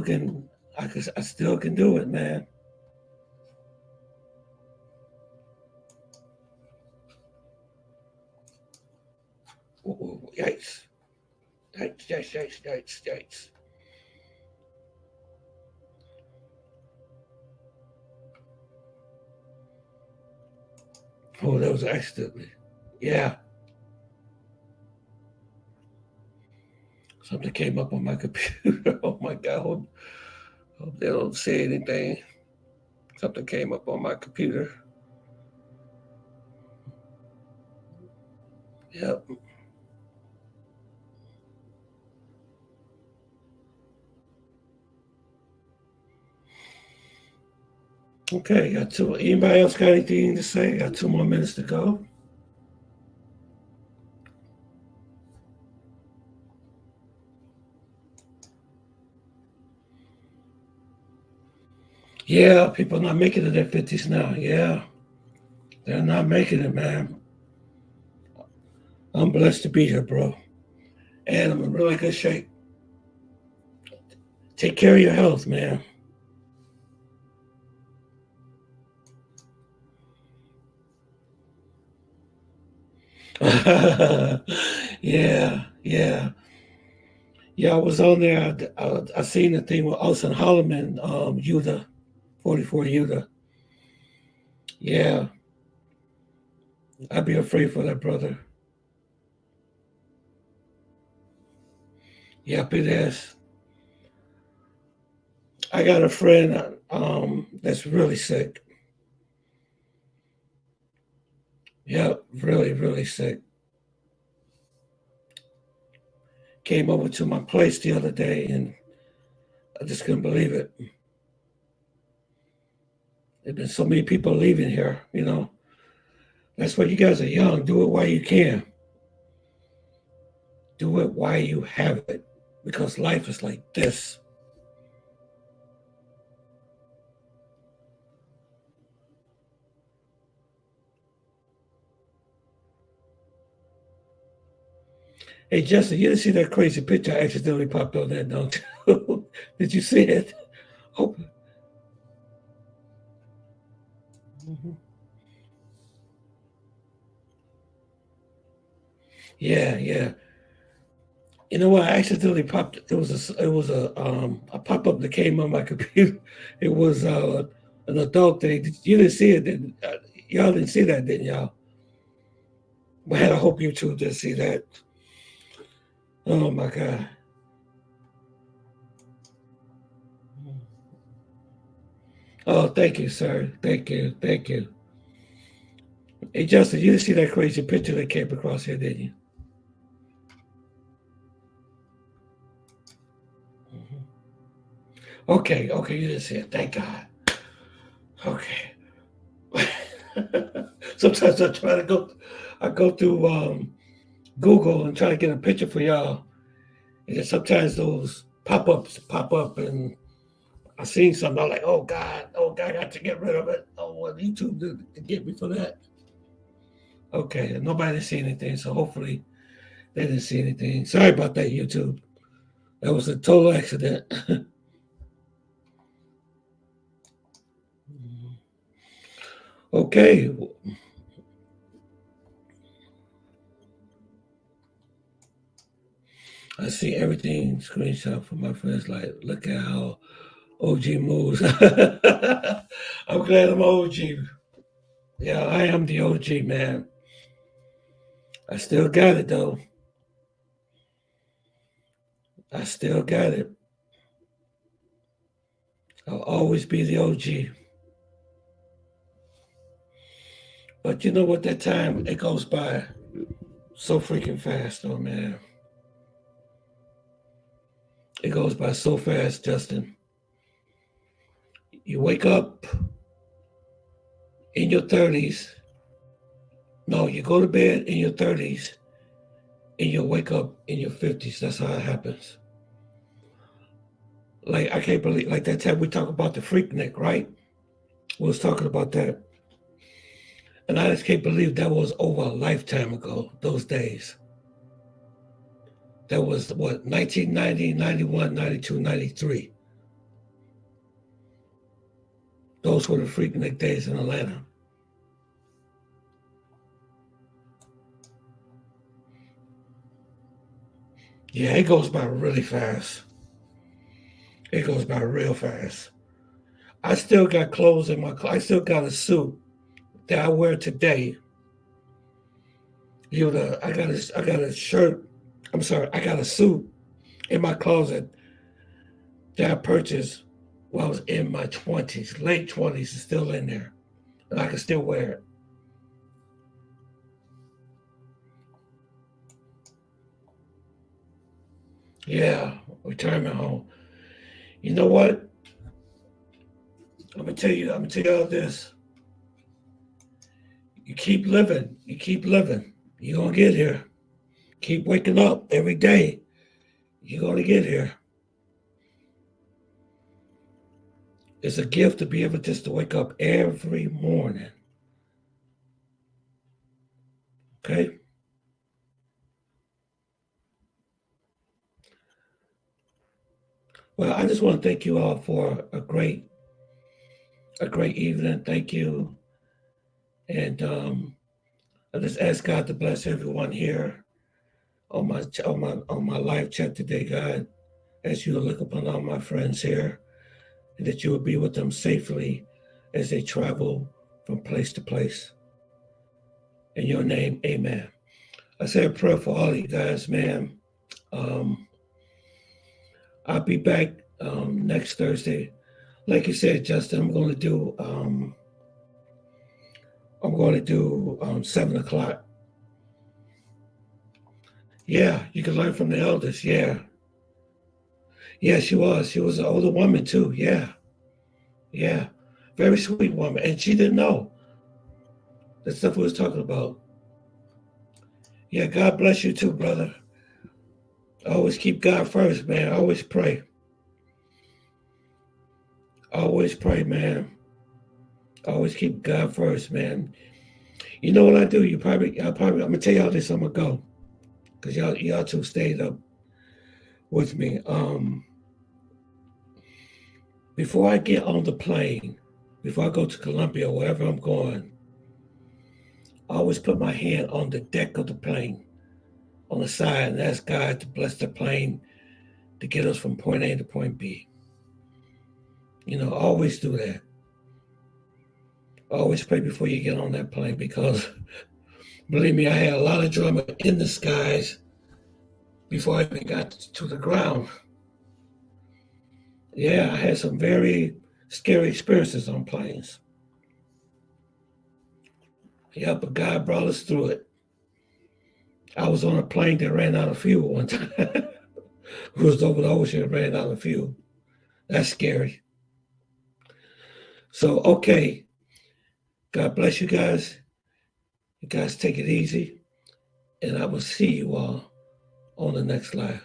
can I still can do it, man. Ooh, yikes. Yikes, yikes, yikes, yikes, yikes. Oh, that was accidentally. Yeah. Something came up on my computer. Oh my God. Hope they don't say anything. Something came up on my computer. Yep. Okay, got two. Anybody else got anything to say? Got 2 more minutes to go. Yeah, people not making it in their 50s now. Yeah, they're not making it, man. I'm blessed to be here, bro. And I'm in really good shape. Take care of your health, man. Yeah, yeah. Yeah, I was on there. I seen the thing with Austin Holloman, Utah, 44 Utah. Yeah, I'd be afraid for that brother. Yep, it is. I got a friend that's really sick. Yep, really, really sick. Came over to my place the other day and I just couldn't believe it. There've been so many people leaving here, you know. That's why you guys are young. Do it while you can. Do it while you have it. Because life is like this. Hey Justin, you didn't see that crazy picture I accidentally popped on there, don't you? Did you see it? Oh. Mhm. Yeah, yeah. You know what? I accidentally popped. It was a pop up that came on my computer. It was an adult thing. You didn't see it, y'all didn't see that, didn't y'all? Man, I hope you two did see that. Oh my God. Oh, thank you, sir. Thank you, thank you. Hey, Justin, you didn't see that crazy picture that came across here, did you? Mhm. Okay, okay, you didn't see it. Thank God. Okay. Sometimes I go through Google and try to get a picture for y'all. And then sometimes those pop-ups pop up and I seen something, I'm like, oh God, I got to get rid of it. Oh, what YouTube did to get me for that. Okay, nobody didn't see anything, so hopefully they didn't see anything. Sorry about that, YouTube. That was a total accident. Okay. I see everything screenshot from my friends. Like, look at how OG moves. I'm glad I'm OG. Yeah, I am the OG, man. I still got it, though. I still got it. I'll always be the OG. But you know what? That time, it goes by so freaking fast, though, man. It goes by so fast, Justin. You wake up in your 30s. No, you go to bed in your 30s and you'll wake up in your 50s. That's how it happens. Like, I can't believe, like that time we talk about the Freaknik, right? We was talking about that. And I just can't believe that was over a lifetime ago, those days. That was what, 1990, 91, 92, 93. Those were the Freaknik days in Atlanta. Yeah, it goes by really fast. It goes by real fast. I still got clothes in my I still got a suit that I wear today. I got a shirt. I'm sorry, I got a suit in my closet that I purchased while I was in my 20s, late 20s, is still in there. And I can still wear it. Yeah, retirement home. You know what? I'm gonna tell you all this. You keep living, you're gonna get here. Keep waking up every day. You're gonna get here. It's a gift to be able just to wake up every morning. Okay? Well, I just want to thank you all for a great evening. Thank you. And I just ask God to bless everyone here on my live chat today, God, as you look upon all my friends here, and that you will be with them safely as they travel from place to place. In your name, amen. I say a prayer for all of you guys, man. I'll be back next Thursday. Like you said, Justin, I'm going to do 7 o'clock. Yeah, you can learn from the elders. Yeah. Yeah, she was. She was an older woman too. Yeah. Yeah. Very sweet woman. And she didn't know the stuff we was talking about. Yeah, God bless you too, brother. Always keep God first, man. Always pray. Always pray, man. Always keep God first, man. You know what I do? I'm gonna tell y'all this, I'm gonna go. Because y'all two stayed up with me. Before I get on the plane, before I go to Colombia, wherever I'm going, I always put my hand on the deck of the plane, on the side, and ask God to bless the plane to get us from point A to point B. Always do that. Always pray before you get on that plane, because believe me, I had a lot of drama in the skies before I even got to the ground. Yeah, I had some very scary experiences on planes. Yeah, but God brought us through it. I was on a plane that ran out of fuel one time. It was over the ocean and ran out of fuel. That's scary. So, okay. God bless you guys. You guys take it easy. And I will see you all on the next live.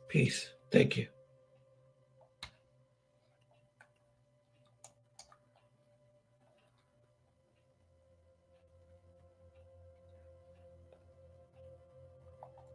Peace. Thank you.